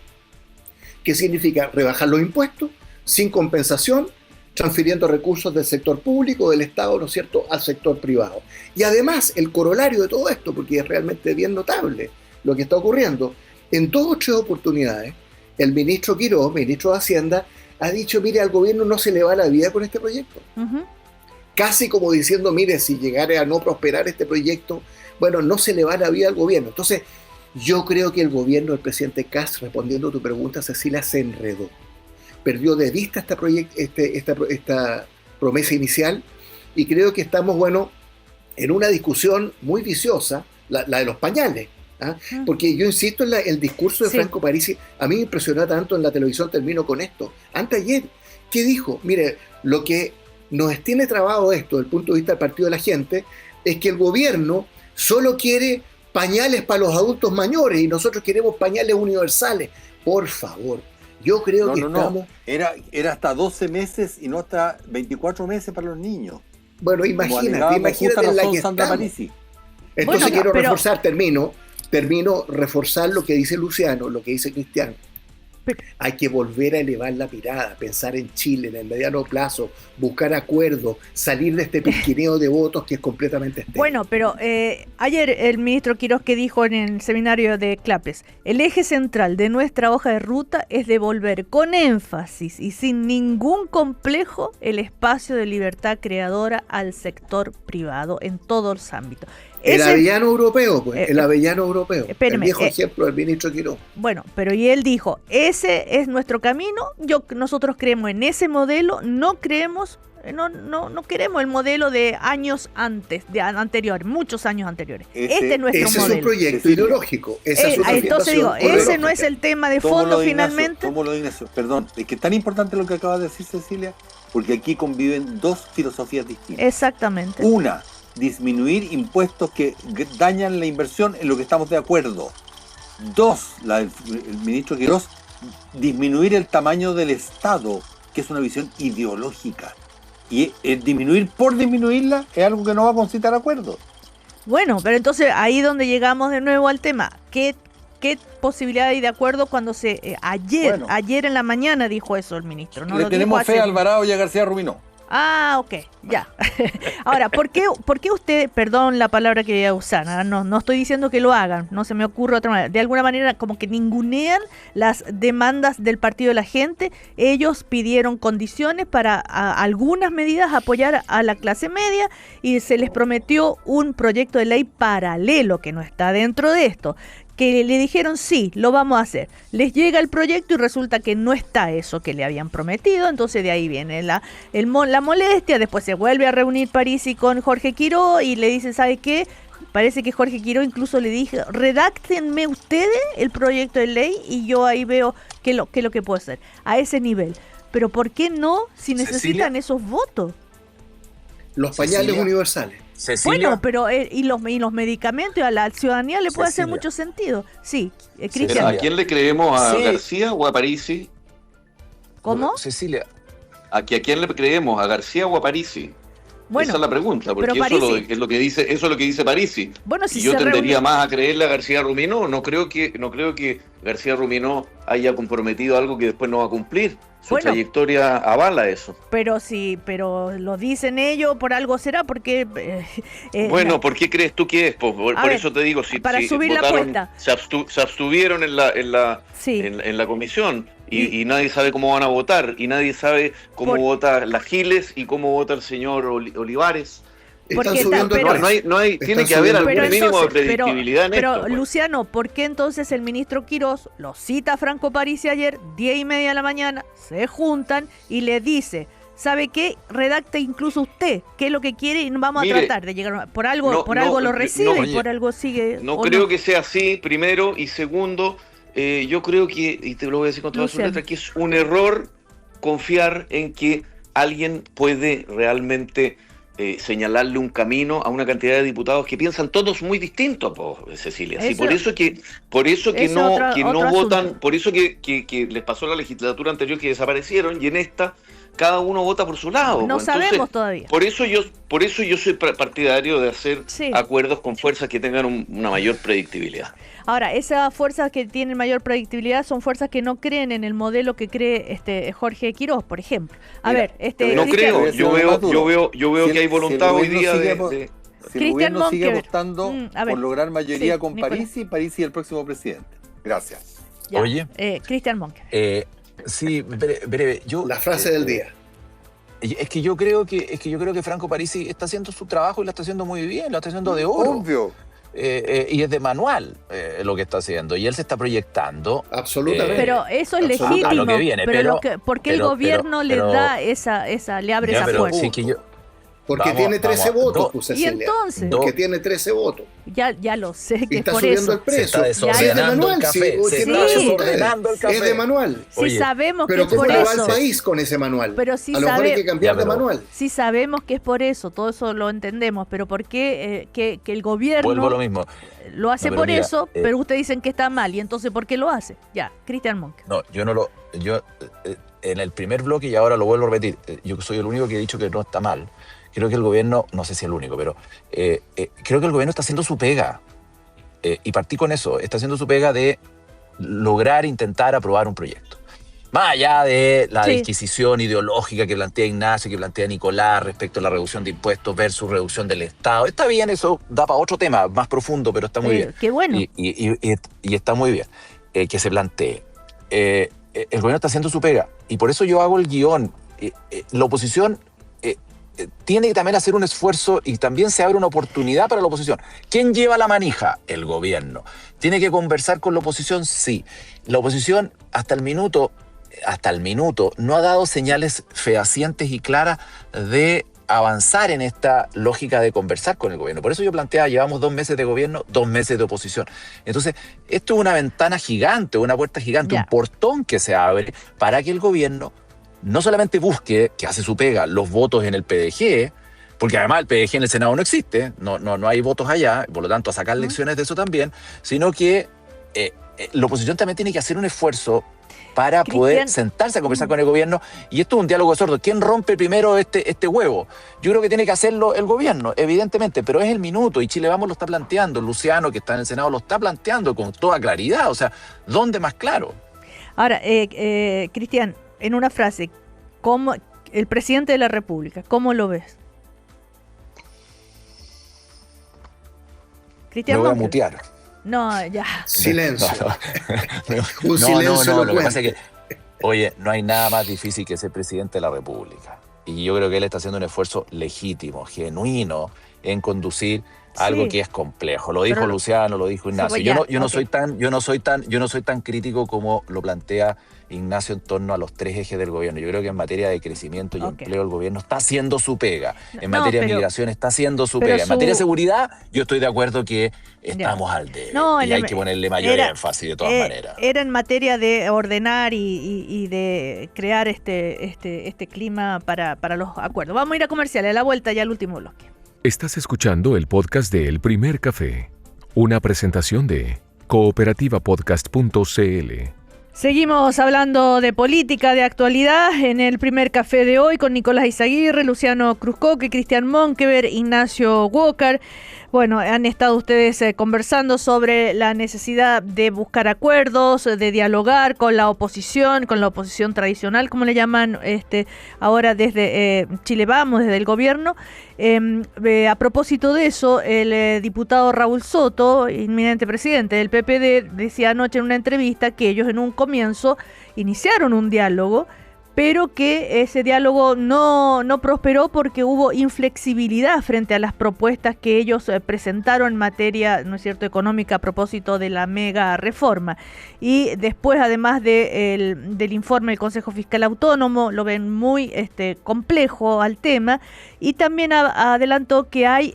que significa rebajar los impuestos sin compensación, transfiriendo recursos del sector público, del Estado, ¿no es cierto?, al sector privado. Y además, el corolario de todo esto, porque es realmente bien notable lo que está ocurriendo, en 2 o 3 oportunidades, el ministro Quirós, ministro de Hacienda, ha dicho, mire, al gobierno no se le va la vida con este proyecto. Casi como diciendo, mire, si llegara a no prosperar este proyecto, bueno, no se le va la vida al gobierno. Entonces, yo creo que el gobierno del presidente Kast, respondiendo a tu pregunta, Cecilia, se enredó. Perdió de vista esta promesa inicial, y creo que estamos, bueno, en una discusión muy viciosa, la de los pañales. ¿Ah? Porque yo insisto en el discurso de Franco Parisi, a mí me impresionó tanto en la televisión, termino con esto. Anteayer, ¿qué dijo? Mire, lo que nos tiene trabado esto, desde el punto de vista del Partido de la Gente, es que el gobierno solo quiere pañales para los adultos mayores y nosotros queremos pañales universales. Por favor, yo creo que estamos... No. Era hasta 12 meses y no hasta 24 meses para los niños. Bueno, imagínate en la que estamos. Entonces reforzar, termino, reforzar lo que dice Luciano, lo que dice Cristiano. Hay que volver a elevar la mirada, pensar en Chile en el mediano plazo, buscar acuerdos, salir de este pisquineo de votos que es completamente estéril. Bueno, pero ayer el ministro Quirós, que dijo en el seminario de Clapes, el eje central de nuestra hoja de ruta es devolver con énfasis y sin ningún complejo el espacio de libertad creadora al sector privado en todos los ámbitos. El avellano europeo, pues, el avellano europeo. El viejo ejemplo del ministro Quirós. Bueno, pero y él dijo, ese es nuestro camino, nosotros creemos en ese modelo, no queremos el modelo de años anteriores, muchos años anteriores. Este es nuestro modelo. Ese es un proyecto ideológico. Entonces digo, ese no es el tema de fondo finalmente. Ignacio, perdón, es que es tan importante lo que acaba de decir Cecilia, porque aquí conviven 2 filosofías distintas. Exactamente. Una, disminuir impuestos que dañan la inversión, en lo que estamos de acuerdo. 2, el ministro Quirós, disminuir el tamaño del Estado, que es una visión ideológica. Y disminuir por disminuirla es algo que no va a concitar acuerdos. Bueno, pero entonces ahí donde llegamos de nuevo al tema. ¿Qué posibilidad hay de acuerdo cuando ayer en la mañana dijo eso el ministro? No le tenemos fe a Alvarado y a García Rubinó. Ah, ok, ya. Ahora, ¿por qué usted, perdón la palabra que voy a usar, no estoy diciendo que lo hagan, no se me ocurre otra manera, de alguna manera como que ningunean las demandas del Partido de la Gente? Ellos pidieron condiciones para algunas medidas apoyar a la clase media y se les prometió un proyecto de ley paralelo que no está dentro de esto, que le dijeron sí, lo vamos a hacer. Les llega el proyecto y resulta que no está eso que le habían prometido, entonces de ahí viene la molestia. Después se vuelve a reunir Parisi con Jorge Quirós y le dice, ¿sabe qué? Parece que Jorge Quirós incluso le dije, redáctenme ustedes el proyecto de ley y yo ahí veo qué es lo que puedo hacer, a ese nivel. Pero ¿por qué no si necesitan esos votos? Los pañales Cecilia. universales. Cecilia, Bueno, pero y los medicamentos a la ciudadanía le puede hacer Cecilia. mucho sentido. Sí, Pero, Cristian, ¿a quién le creemos? ¿A Sí. García o a Parisi? ¿cómo? Cecilia, ¿A quién le creemos? ¿A García o a Parisi? Bueno, esa es la pregunta, porque pero eso es Parisi- es lo que dice, eso es lo que dice Parisi. bueno, si Y yo se tendería reúne- más a creerle a García Ruminó. No creo que García Ruminó haya comprometido algo que después no va a cumplir. Su Bueno. trayectoria avala eso. pero lo dicen ellos, por algo será, porque Bueno, ¿por qué crees tú que es? Por ver, eso te digo, si para subir la apuesta. se abstuvieron en la sí. en la comisión y nadie sabe cómo van a votar y nadie sabe cómo Por- vota la Giles y cómo vota el señor Olivares. Porque Están subiendo el pero- precio. Tiene Están que haber subiendo algún el mínimo de entonces, predictibilidad en pero esto. pues. Luciano, ¿por qué entonces el ministro Quirós lo cita a Franco Parisi ayer, 10:30 de la mañana, se juntan y le dice, ¿sabe qué? Redacte incluso usted qué es lo que quiere y vamos a Mire, tratar de llegar por algo, no, por algo no, lo recibe no, y por algo sigue. No ¿o creo que sea así, primero, y segundo, yo creo que, y te lo voy a decir con todas sus Luciano. letras, que es un error confiar en que alguien puede realmente señalarle un camino a una cantidad de diputados que piensan todos muy distintos, Cecilia. Sí, Eso- por eso que es no, otro votan, asunto. por eso que les pasó la legislatura anterior que desaparecieron y en esta cada uno vota por su lado. No pues. Entonces, sabemos todavía. Por eso yo soy partidario de hacer Sí. acuerdos con fuerzas que tengan una mayor predictibilidad. Ahora, esas fuerzas que tienen mayor predictibilidad son fuerzas que no creen en el modelo que cree Jorge Quirós, por ejemplo. A Mira, ver, No Cristian- creo, yo veo Si que hay el- voluntad si el hoy día gobierno de... sigue Si el Cristian gobierno sigue Monker. apostando A ver, por lograr mayoría sí, con Nicolás. Parisi el próximo presidente. Gracias. Ya, Oye. Cristian Monker. sí, breve, yo... La frase del día. Es que yo creo que Franco Parisi está haciendo su trabajo y lo está haciendo muy bien, lo está haciendo de oro. Obvio. Y es de manual lo que está haciendo. Y él se está proyectando. Absolutamente. Pero eso es absolutamente. legítimo. A lo que viene, pero- ¿por qué el pero- gobierno pero- le da le abre Ya, esa pero fuerza? sí que yo... Porque Vamos, tiene 13 vamos, votos, dos. pues, Y Cecilia. entonces, Dos. Porque tiene 13 votos. ya lo sé Y que es está por subiendo eso. el precio. Se está Es de desordenando manual, el café. sí, Se ¿qué está pasa con desordenando el ustedes? café. Es de manual. Sí Oye, sabemos que Pero es por ¿cómo le va eso. al país con ese manual? Pero sí a lo mejor hay que cambiar Ya, de pero- manual. Sí sabemos que es por eso, todo eso lo entendemos, pero ¿por qué que el Vuelvo a lo gobierno mismo. lo hace No, pero por mira, eso, pero ustedes dicen que está mal, y entonces ¿por qué lo hace? Ya, Cristian Monk. No, yo no lo... Yo en el primer bloque, y ahora lo vuelvo a repetir, yo soy el único que he dicho que no está mal. Creo que el gobierno, no sé si el único, pero creo que el gobierno está haciendo su pega. Y partí con eso, está haciendo su pega de lograr intentar aprobar un proyecto. Más allá de la Sí. disquisición ideológica que plantea Ignacio, que plantea Nicolás respecto a la reducción de impuestos versus reducción del Estado. Está bien, eso da para otro tema más profundo, pero está muy bien. Qué bueno. Y está muy bien que se plantee. El gobierno está haciendo su pega y por eso yo hago el guión. La oposición tiene que también hacer un esfuerzo y también se abre una oportunidad para la oposición. ¿Quién lleva la manija? El gobierno. ¿Tiene que conversar con la oposición? Sí. La oposición hasta el minuto no ha dado señales fehacientes y claras de avanzar en esta lógica de conversar con el gobierno. Por eso yo planteaba, llevamos 2 meses de gobierno, 2 meses de oposición. Entonces, esto es una ventana gigante, una puerta gigante, Ya. un portón que se abre para que el gobierno no solamente busque, que hace su pega, los votos en el PDG, porque además el PDG en el Senado no existe, no hay votos allá, por lo tanto a sacar lecciones de eso también, sino que la oposición también tiene que hacer un esfuerzo para Cristian, poder sentarse a conversar con el gobierno, y esto es un diálogo sordo. ¿Quién rompe primero este huevo? Yo creo que tiene que hacerlo el gobierno, evidentemente, pero es el minuto, y Chile Vamos lo está planteando, Luciano, que está en el Senado, lo está planteando con toda claridad, o sea, ¿dónde más claro? Ahora, Cristian, en una frase, ¿cómo el presidente de la República, cómo lo ves? Me Cristian voy a Monker. mutear. No, ya. Silencio. No, Un silencio lo que pasa elocuente. es que, oye, no hay nada más difícil que ser presidente de la República. Y yo creo que él está haciendo un esfuerzo legítimo, genuino, en conducir algo Sí. que es complejo. Lo dijo Pero- Luciano, lo dijo Ignacio. pues Yo ya, no ok. soy tan crítico como lo plantea Ignacio, en torno a los 3 ejes del gobierno. Yo creo que en materia de crecimiento y Ok. empleo el gobierno está haciendo su pega. En No, materia de pero- migración está haciendo su pero pega. En materia de seguridad, yo estoy de acuerdo que estamos al debe. No, y hay que ponerle mayor énfasis de todas maneras. Era en materia de ordenar y de crear este clima para los acuerdos. Vamos a ir a comerciales, a la vuelta ya al último bloque. Estás escuchando el podcast de El Primer Café, una presentación de cooperativapodcast.cl. Seguimos hablando de política, de actualidad, en el primer café de hoy con Nicolás Izaguirre, Luciano Cruzcoque, Cristian Monkever, Ignacio Walker. Bueno, han estado ustedes conversando sobre la necesidad de buscar acuerdos, de dialogar con la oposición tradicional, como le llaman ahora desde Chile Vamos, desde el gobierno. A propósito de eso, el diputado Raúl Soto, inminente presidente del PPD, decía anoche en una entrevista que ellos en un comienzo iniciaron un diálogo, pero que ese diálogo no prosperó porque hubo inflexibilidad frente a las propuestas que ellos presentaron en materia, ¿no es cierto?, económica a propósito de la mega reforma. Y después, además del informe del Consejo Fiscal Autónomo, lo ven muy complejo al tema, y también adelantó que hay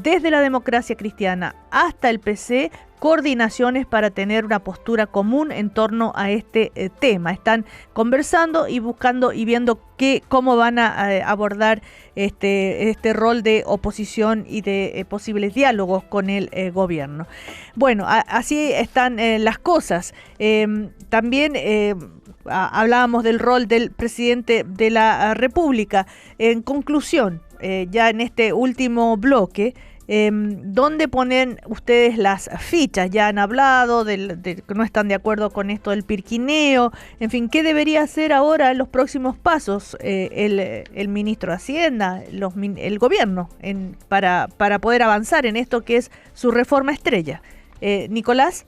desde la Democracia Cristiana hasta el PC coordinaciones para tener una postura común en torno a este tema. Están conversando y buscando y viendo cómo van a abordar este rol de oposición y de posibles diálogos con el gobierno. Bueno, así están las cosas. También hablábamos del rol del presidente de la República. En conclusión, ya en este último bloque, ¿dónde ponen ustedes las fichas? Ya han hablado de que no están de acuerdo con esto del pirquineo. En fin, ¿qué debería hacer ahora en los próximos pasos el ministro de Hacienda, el gobierno, para poder avanzar en esto que es su reforma estrella? Nicolás,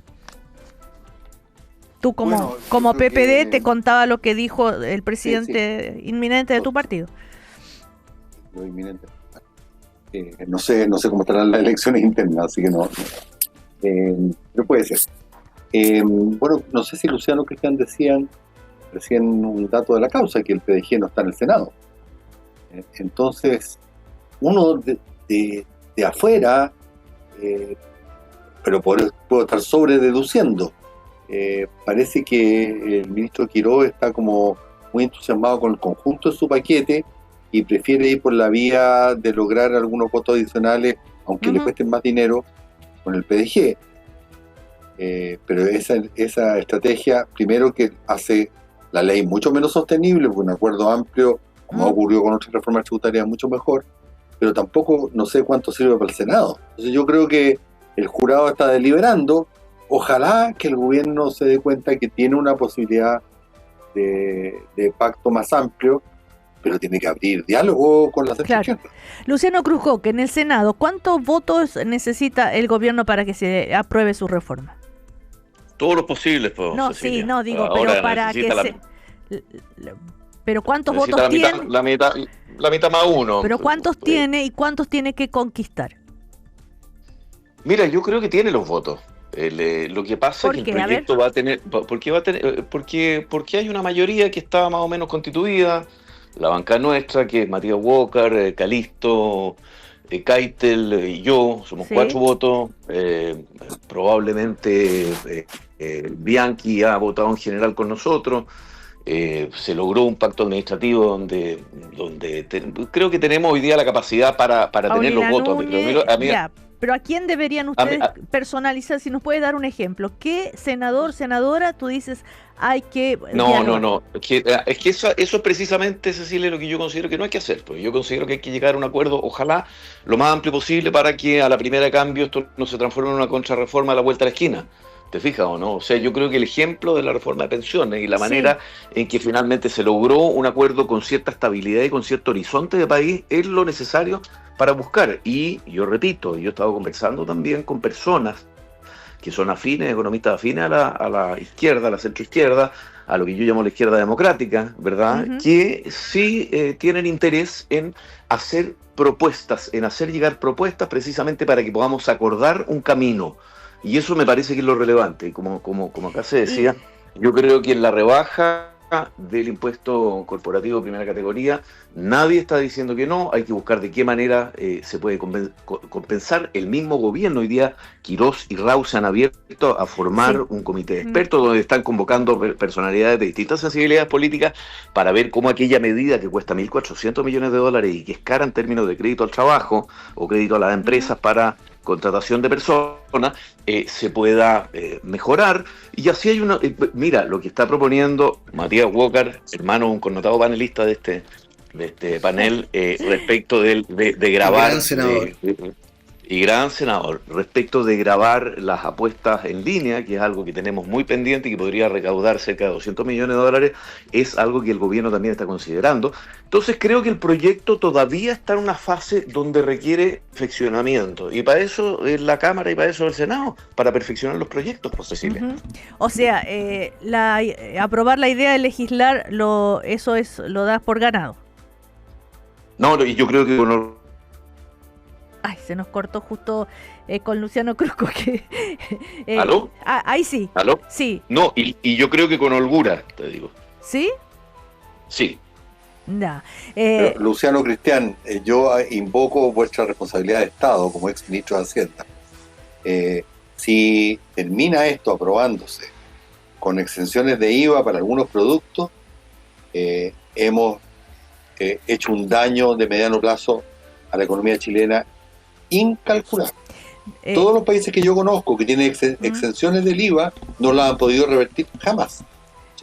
tú como PPD te contaba lo que dijo el presidente inminente de tu partido. Lo inminente. No sé cómo estarán las elecciones internas, así que no puede ser. Bueno, no sé si Luciano o Cristian decían recién un dato de la causa, que el PDG no está en el Senado. Entonces, uno de afuera, pero puedo estar sobrededuciendo, parece que el ministro Quirós está como muy entusiasmado con el conjunto de su paquete y prefiere ir por la vía de lograr algunos votos adicionales, aunque le cuesten más dinero, con el PDG. Pero esa estrategia, primero, que hace la ley mucho menos sostenible, porque un acuerdo amplio, como ocurrió con otras reformas tributarias, mucho mejor, pero tampoco no sé cuánto sirve para el Senado. Entonces yo creo que el jurado está deliberando. Ojalá que el gobierno se dé cuenta que tiene una posibilidad de pacto más amplio, pero tiene que abrir diálogo con las Claro. Luciano Cruzcoque, en el Senado, ¿cuántos votos necesita el gobierno para que se apruebe su reforma? Todos los posibles, pues. No, Cecilia. sí, no digo, Ahora pero para que pero ¿cuántos votos tiene? La mitad más uno. Pero ¿cuántos tiene y cuántos tiene que conquistar? Mira, yo creo que tiene los votos. Lo que pasa es que el proyecto va a tener, porque hay una mayoría que está más o menos constituida. La banca nuestra, que es Matías Walker, Calisto, Keitel y yo, somos 4 votos. Probablemente Bianchi ha votado en general con nosotros. Se logró un pacto administrativo donde creo que tenemos hoy día la capacidad para tener los votos. Pero ¿a quién deberían ustedes personalizar? Si nos puede dar un ejemplo. ¿Qué senador, senadora, tú dices, hay que... No. Es que eso es precisamente, Cecilia, lo que yo considero que no hay que hacer. Porque yo considero que hay que llegar a un acuerdo, ojalá, lo más amplio posible, para que a la primera de cambio esto no se transforme en una contrarreforma a la vuelta de la esquina. ¿Te fijas o no? O sea, yo creo que el ejemplo de la reforma de pensiones y la manera en que finalmente se logró un acuerdo con cierta estabilidad y con cierto horizonte de país es lo necesario para buscar. Y yo repito, yo he estado conversando también con personas que son afines, economistas afines a la izquierda, a la centroizquierda, a lo que yo llamo la izquierda democrática, ¿verdad? Que sí tienen interés en hacer propuestas, en hacer llegar propuestas precisamente para que podamos acordar un camino. Y eso me parece que es lo relevante. Y como acá se decía, Yo creo que en la rebaja del impuesto corporativo de primera categoría, nadie está diciendo que no, hay que buscar de qué manera se puede compensar. El mismo gobierno, hoy día Quirós y Rau se han abierto a formar un comité de expertos donde están convocando personalidades de distintas sensibilidades políticas para ver cómo aquella medida que cuesta $1.400 millones y que es cara en términos de crédito al trabajo o crédito a las empresas para contratación de personas, se pueda mejorar. Y así hay una... mira, lo que está proponiendo Matías Walker, hermano, un connotado panelista de este panel, respecto de grabar... Gran senador. Y gran senador, respecto de grabar las apuestas en línea, que es algo que tenemos muy pendiente y que podría recaudar cerca de $200 millones, es algo que el gobierno también está considerando. Entonces creo que el proyecto todavía está en una fase donde requiere perfeccionamiento, y para eso es la Cámara y para eso el Senado, para perfeccionar los proyectos, pues, Cecilia. O sea, aprobar la idea de legislar, eso lo das por ganado. No, y yo creo que Ay, se nos cortó justo con Luciano Cruzco. ¿Aló? Ahí sí. ¿Aló? Sí. No, y yo creo que con holgura, te digo. ¿Sí? Sí. Ya. Pero, Luciano Cristián, yo invoco vuestra responsabilidad de Estado como ex ministro de Hacienda. Si termina esto aprobándose con exenciones de IVA para algunos productos, hemos hecho un daño de mediano plazo a la economía chilena incalculable. Todos los países que yo conozco que tienen exenciones del IVA no las han podido revertir jamás.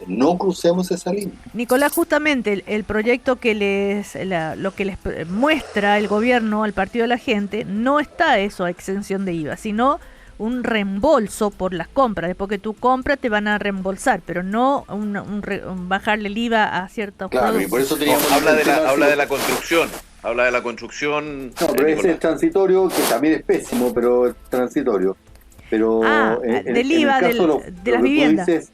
No crucemos esa línea. Nicolás, justamente el proyecto lo que les muestra el gobierno al Partido de la Gente, no está eso a exención de IVA, sino un reembolso por las compras. Después que tú compras te van a reembolsar, pero no bajarle el IVA a ciertos productos. Y por eso teníamos habla de la construcción. Habla de la construcción. No, pero ese es transitorio, que también es pésimo, pero es transitorio. Pero del IVA, de las viviendas. Dices,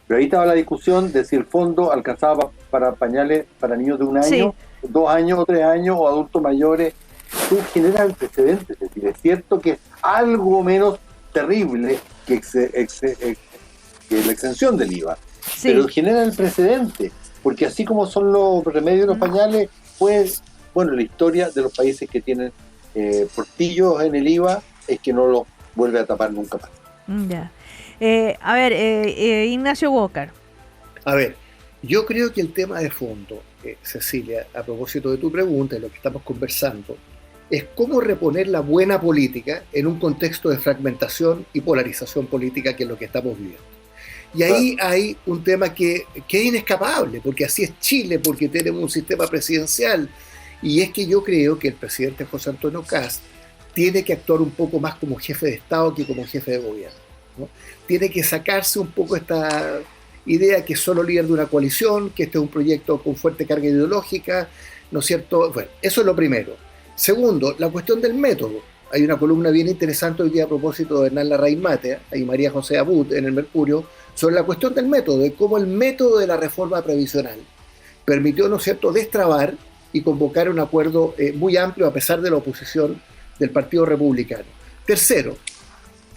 pero ahí estaba la discusión de si el fondo alcanzaba para pañales para niños de 1 año, 2 años o 3 años o adultos mayores. Tú generas el precedente. Es decir, es cierto que es algo menos terrible que la exención del IVA, pero genera el precedente, porque así como son los remedios de los pañales, pues la historia de los países que tienen portillos en el IVA es que no lo vuelve a tapar nunca más. Ya. A ver, Ignacio Walker. A ver, yo creo que el tema de fondo, Cecilia, a propósito de tu pregunta y lo que estamos conversando, es cómo reponer la buena política en un contexto de fragmentación y polarización política, que es lo que estamos viviendo. Y ahí hay un tema que es inescapable, porque así es Chile, porque tenemos un sistema presidencial. Y es que yo creo que el presidente José Antonio Kast tiene que actuar un poco más como jefe de Estado que como jefe de gobierno, ¿no? Tiene que sacarse un poco esta idea que es solo líder de una coalición, que este es un proyecto con fuerte carga ideológica, ¿no es cierto? Bueno, eso es lo primero. Segundo, la cuestión del método. Hay una columna bien interesante hoy día a propósito de Hernán Larraín Matea y María José Abud en el Mercurio sobre la cuestión del método, de cómo el método de la reforma previsional permitió, ¿no es cierto?, destrabar y convocar un acuerdo muy amplio a pesar de la oposición del Partido Republicano. Tercero,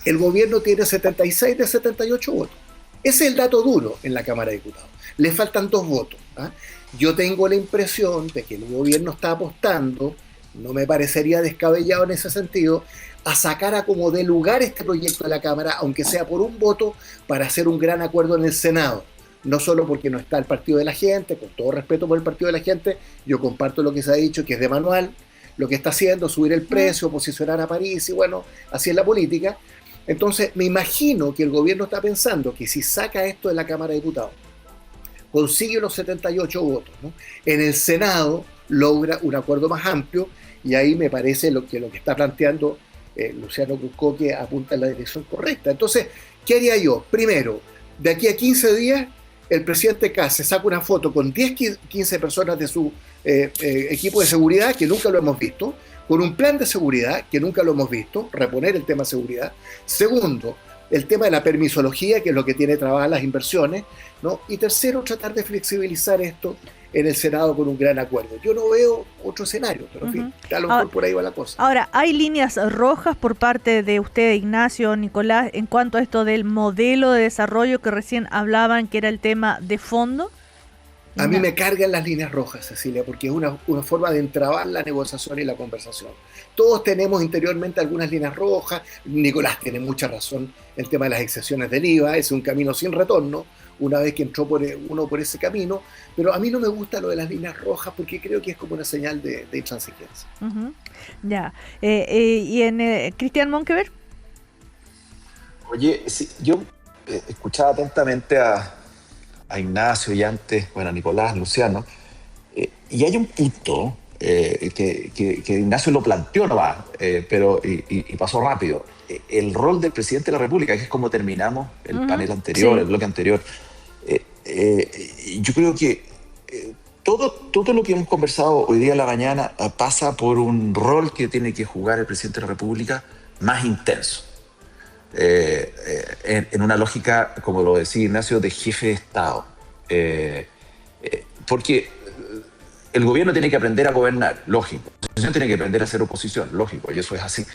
el gobierno tiene 76 de 78 votos. Ese es el dato duro en la Cámara de Diputados. Le faltan 2 votos. Yo tengo la impresión de que el gobierno está apostando, no me parecería descabellado en ese sentido, a sacar a como de lugar este proyecto de la Cámara, aunque sea por 1 voto, para hacer un gran acuerdo en el Senado. No solo porque no está el Partido de la Gente, con todo respeto por el Partido de la Gente, yo comparto lo que se ha dicho, que es de manual, lo que está haciendo, subir el precio, posicionar a París, y bueno, así es la política. Entonces, me imagino que el gobierno está pensando que si saca esto de la Cámara de Diputados, consigue los 78 votos, ¿no? En el Senado logra un acuerdo más amplio, y ahí me parece lo que está planteando Luciano Cruzco, que apunta en la dirección correcta. Entonces, ¿qué haría yo? Primero, de aquí a 15 días, el presidente Kast se saca una foto con 10, 15 personas de su equipo de seguridad, que nunca lo hemos visto, con un plan de seguridad, que nunca lo hemos visto, reponer el tema de seguridad. Segundo, el tema de la permisología, que es lo que tiene trabadas las inversiones, ¿no? Y tercero, tratar de flexibilizar esto en el Senado con un gran acuerdo. Yo no veo otro escenario, pero en fin, a lo mejor por ahí va la cosa. Ahora, ¿hay líneas rojas por parte de usted, Ignacio, Nicolás, en cuanto a esto del modelo de desarrollo que recién hablaban, que era el tema de fondo? A mí me cargan las líneas rojas, Cecilia, porque es una forma de entrabar la negociación y la conversación. Todos tenemos interiormente algunas líneas rojas. Nicolás tiene mucha razón, el tema de las exenciones del IVA es un camino sin retorno, una vez que entró uno por ese camino, pero a mí no me gusta lo de las líneas rojas porque creo que es como una señal de intransigencia. Ya. ¿Y en Cristian Monkeberg? Oye, sí, yo escuchaba atentamente a Ignacio y antes, bueno, a Nicolás, Luciano, y hay un punto que Ignacio lo planteó nomás, pero y pasó rápido. El rol del presidente de la República, que es como terminamos el panel anterior, el bloque anterior. Yo creo que todo lo que hemos conversado hoy día en la mañana pasa por un rol que tiene que jugar el presidente de la República más intenso. En una lógica, como lo decía Ignacio, de jefe de Estado. Porque el gobierno tiene que aprender a gobernar, lógico. La oposición tiene que aprender a ser oposición, lógico, y eso es así.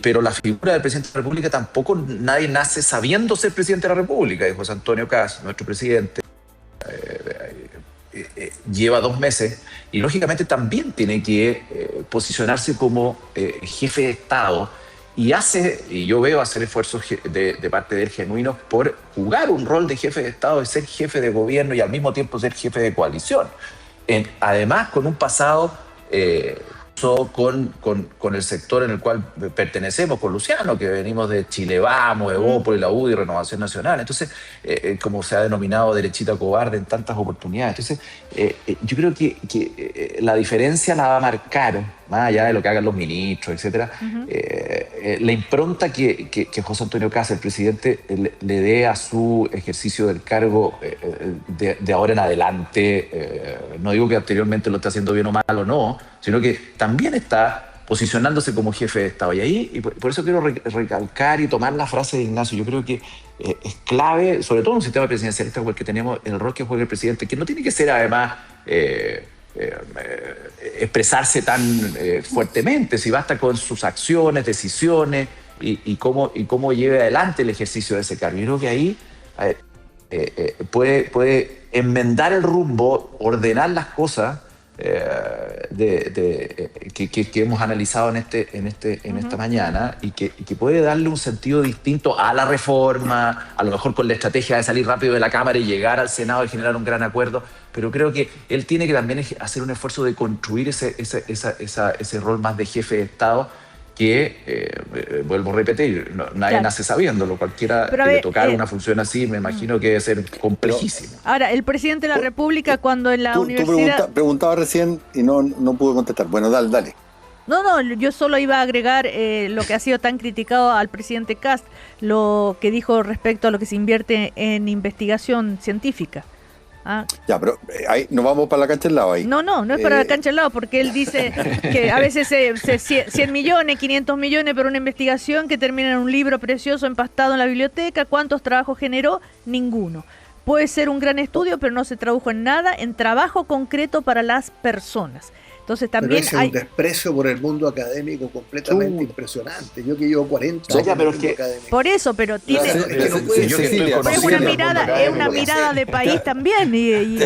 Pero la figura del presidente de la República tampoco nadie nace sabiendo ser presidente de la República. Y José Antonio Kast, nuestro presidente, lleva 2 meses y lógicamente también tiene que posicionarse como jefe de Estado y yo veo hacer esfuerzos de parte de él genuinos por jugar un rol de jefe de Estado, de ser jefe de gobierno y al mismo tiempo ser jefe de coalición. Además, con un pasado con el sector en el cual pertenecemos, con Luciano, que venimos de Chile Vamos, Evópolis, la UDI, Renovación Nacional. Entonces, como se ha denominado derechita cobarde en tantas oportunidades. Entonces, yo creo que la diferencia la va a marcar, más allá de lo que hagan los ministros, etcétera, la impronta que José Antonio Kast, el presidente, le dé a su ejercicio del cargo de ahora en adelante. No digo que anteriormente lo esté haciendo bien o mal o no, sino que también está posicionándose como jefe de Estado. Y por eso quiero recalcar y tomar la frase de Ignacio. Yo creo que es clave, sobre todo en un sistema presidencialista como el que tenemos, el rol que juega el presidente, que no tiene que ser además expresarse tan fuertemente, si basta con sus acciones, decisiones y cómo lleve adelante el ejercicio de ese cargo. Yo creo que ahí puede enmendar el rumbo, ordenar las cosas que hemos analizado en esta mañana y que puede darle un sentido distinto a la reforma, a lo mejor con la estrategia de salir rápido de la Cámara y llegar al Senado y generar un gran acuerdo, pero creo que él tiene que también hacer un esfuerzo de construir ese rol más de jefe de Estado que, vuelvo a repetir, nadie nace sabiéndolo. Cualquiera que le tocara una función así, me imagino que debe ser complejísimo. Ahora, el presidente de la República, cuando en la universidad... Tú preguntaba recién y no pude contestar. Bueno, dale. No, yo solo iba a agregar lo que ha sido tan criticado al presidente Kast, lo que dijo respecto a lo que se invierte en investigación científica. Ya, pero ahí nos vamos para la cancha del lado ahí. No es para la cancha del lado, porque él dice que a veces 100 millones, 500 millones por una investigación que termina en un libro precioso empastado en la biblioteca. ¿Cuántos trabajos generó? Ninguno. Puede ser un gran estudio, pero no se tradujo en nada, en trabajo concreto para las personas. Entonces también pero ese es un desprecio por el mundo académico completamente impresionante. Yo que llevo 40 años en el mundo académico. Por eso, pero tiene... es una mirada de país también.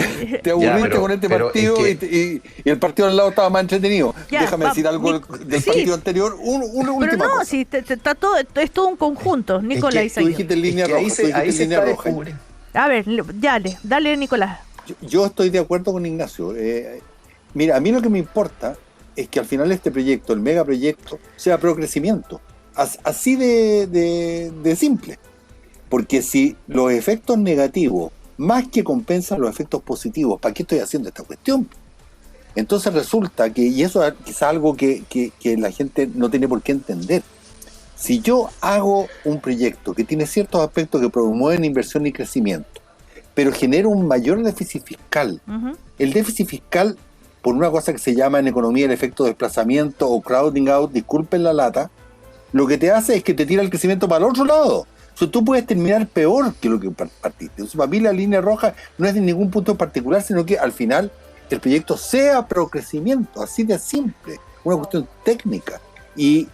Te aburriste con este partido y el partido al lado estaba más entretenido. Déjame decir algo del partido anterior. Una última cosa. Sí, está todo, es todo un conjunto, Nicolás. Tú dijiste en línea roja. A ver, dale, Nicolás. Yo estoy de acuerdo con Ignacio. Mira, a mí lo que me importa es que al final este proyecto, el megaproyecto, sea procrecimiento. Así de simple. Porque si los efectos negativos, más que compensan los efectos positivos, ¿para qué estoy haciendo esta cuestión? Entonces resulta que, y eso es quizás algo que la gente no tiene por qué entender, si yo hago un proyecto que tiene ciertos aspectos que promueven inversión y crecimiento, pero genera un mayor déficit fiscal, el déficit fiscal, por una cosa que se llama en economía el efecto de desplazamiento o crowding out, disculpen la lata, lo que te hace es que te tira el crecimiento para el otro lado. O sea, tú puedes terminar peor que lo que partiste. Entonces, para mí la línea roja no es de ningún punto en particular, sino que al final el proyecto sea pro crecimiento, así de simple, una cuestión técnica. Y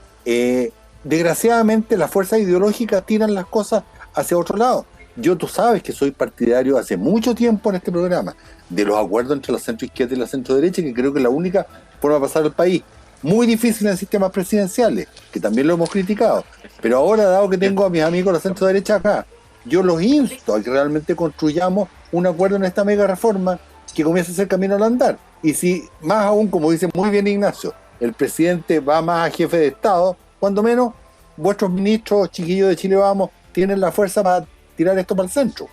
desgraciadamente las fuerzas ideológicas tiran las cosas hacia otro lado. Tú sabes que soy partidario hace mucho tiempo en este programa de los acuerdos entre la centroizquierda y la centroderecha, que creo que es la única forma de pasar al país. Muy difícil en sistemas presidenciales, que también lo hemos criticado. Pero ahora, dado que tengo a mis amigos de la centroderecha acá, yo los insto a que realmente construyamos un acuerdo en esta mega reforma que comience a hacer camino al andar. Y si, más aún, como dice muy bien Ignacio, el presidente va más a jefe de Estado, cuando menos, vuestros ministros, chiquillos de Chile Vamos, tienen la fuerza para tirar esto para el centro.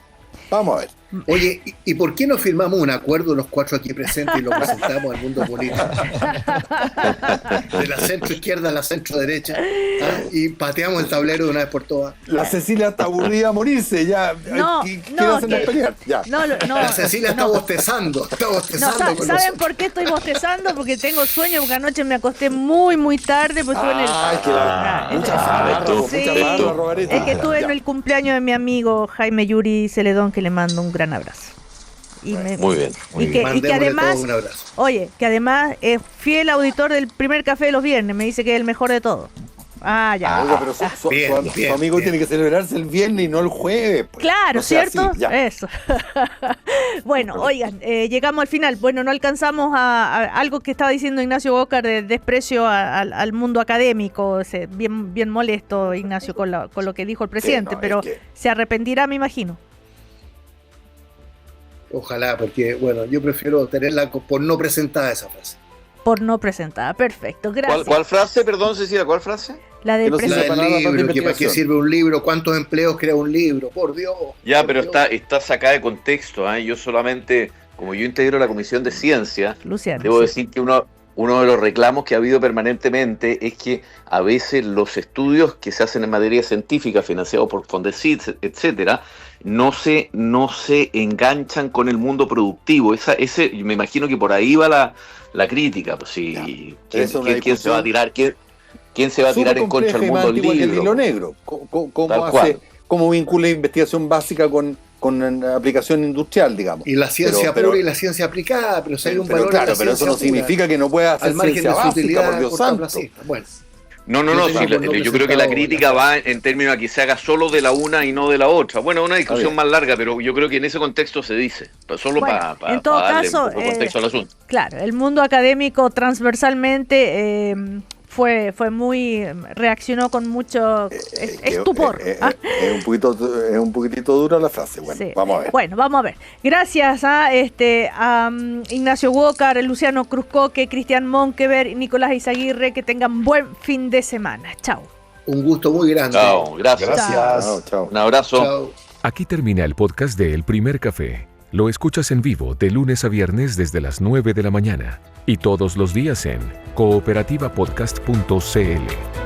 Vamos a ver. Oye, ¿y por qué no firmamos un acuerdo los cuatro aquí presentes y lo presentamos al mundo político? De la centro izquierda a la centro derecha, y pateamos el tablero de una vez por todas. La Cecilia está aburrida a morirse, ya. Quiere hacernos pelear. Ya. La Cecilia está bostezando. ¿Saben por qué estoy bostezando? Porque tengo sueño, porque anoche me acosté muy, muy tarde. Pues estuve es que estuve en el cumpleaños de mi amigo Jaime Yuri Celedón, que le mando un gran abrazo. Muy bien. Y que además, un abrazo. Oye, que además es fiel auditor del primer café de los viernes, me dice que es el mejor de todos. Ya. Oiga, pero su amigo tiene que celebrarse el viernes y no el jueves. Pues. Claro, o sea, ¿cierto? Sí, eso. Bueno, oigan, llegamos al final. Bueno, no alcanzamos a algo que estaba diciendo Ignacio Gócar de desprecio al mundo académico. Bien molesto, Ignacio, con lo que dijo el presidente, pero se arrepentirá, me imagino. Ojalá, porque, bueno, yo prefiero tenerla por no presentada esa frase. Por no presentada, perfecto, gracias. ¿Cuál frase, perdón, Cecilia, cuál frase? La del libro, que para qué sirve un libro, cuántos empleos crea un libro, por Dios. Ya, pero está sacada de contexto, ¿eh? Yo solamente, como yo integro la Comisión de Ciencia, Luciano, debo decir que uno de los reclamos que ha habido permanentemente es que a veces los estudios que se hacen en materia científica, financiados por Fondesit, etcétera, no se enganchan con el mundo productivo. Me imagino que por ahí va la crítica. Pues sí, ¿quién se va a tirar? ¿Quién se va a tirar en contra del mundo del libro? El hilo negro. ¿Cómo vincula investigación básica con aplicación industrial, digamos? Y la ciencia pura y la ciencia aplicada, pero si hay un valor. Claro, pero eso no significa que no pueda hacer al margen ciencia de su básica, utilidad por Dios santo. Bueno. No, yo creo que la crítica va en términos a que se haga solo de la una y no de la otra. Bueno, es una discusión más larga, pero yo creo que en ese contexto se dice, solo para darle un poco contexto al asunto. Claro, el mundo académico transversalmente fue muy, reaccionó con mucho estupor. Es un poquitito dura la frase. Bueno, sí. Vamos a ver. Bueno, vamos a ver. Gracias a Ignacio Gócar, Luciano Cruzcoque, Cristian Monkeberg y Nicolás Izaguirre. Que tengan buen fin de semana. Chao. Un gusto muy grande. Chao, gracias. Chao. Un abrazo. Chao. Aquí termina el podcast de El Primer Café. Lo escuchas en vivo de lunes a viernes desde las 9 de la mañana y todos los días en cooperativapodcast.cl.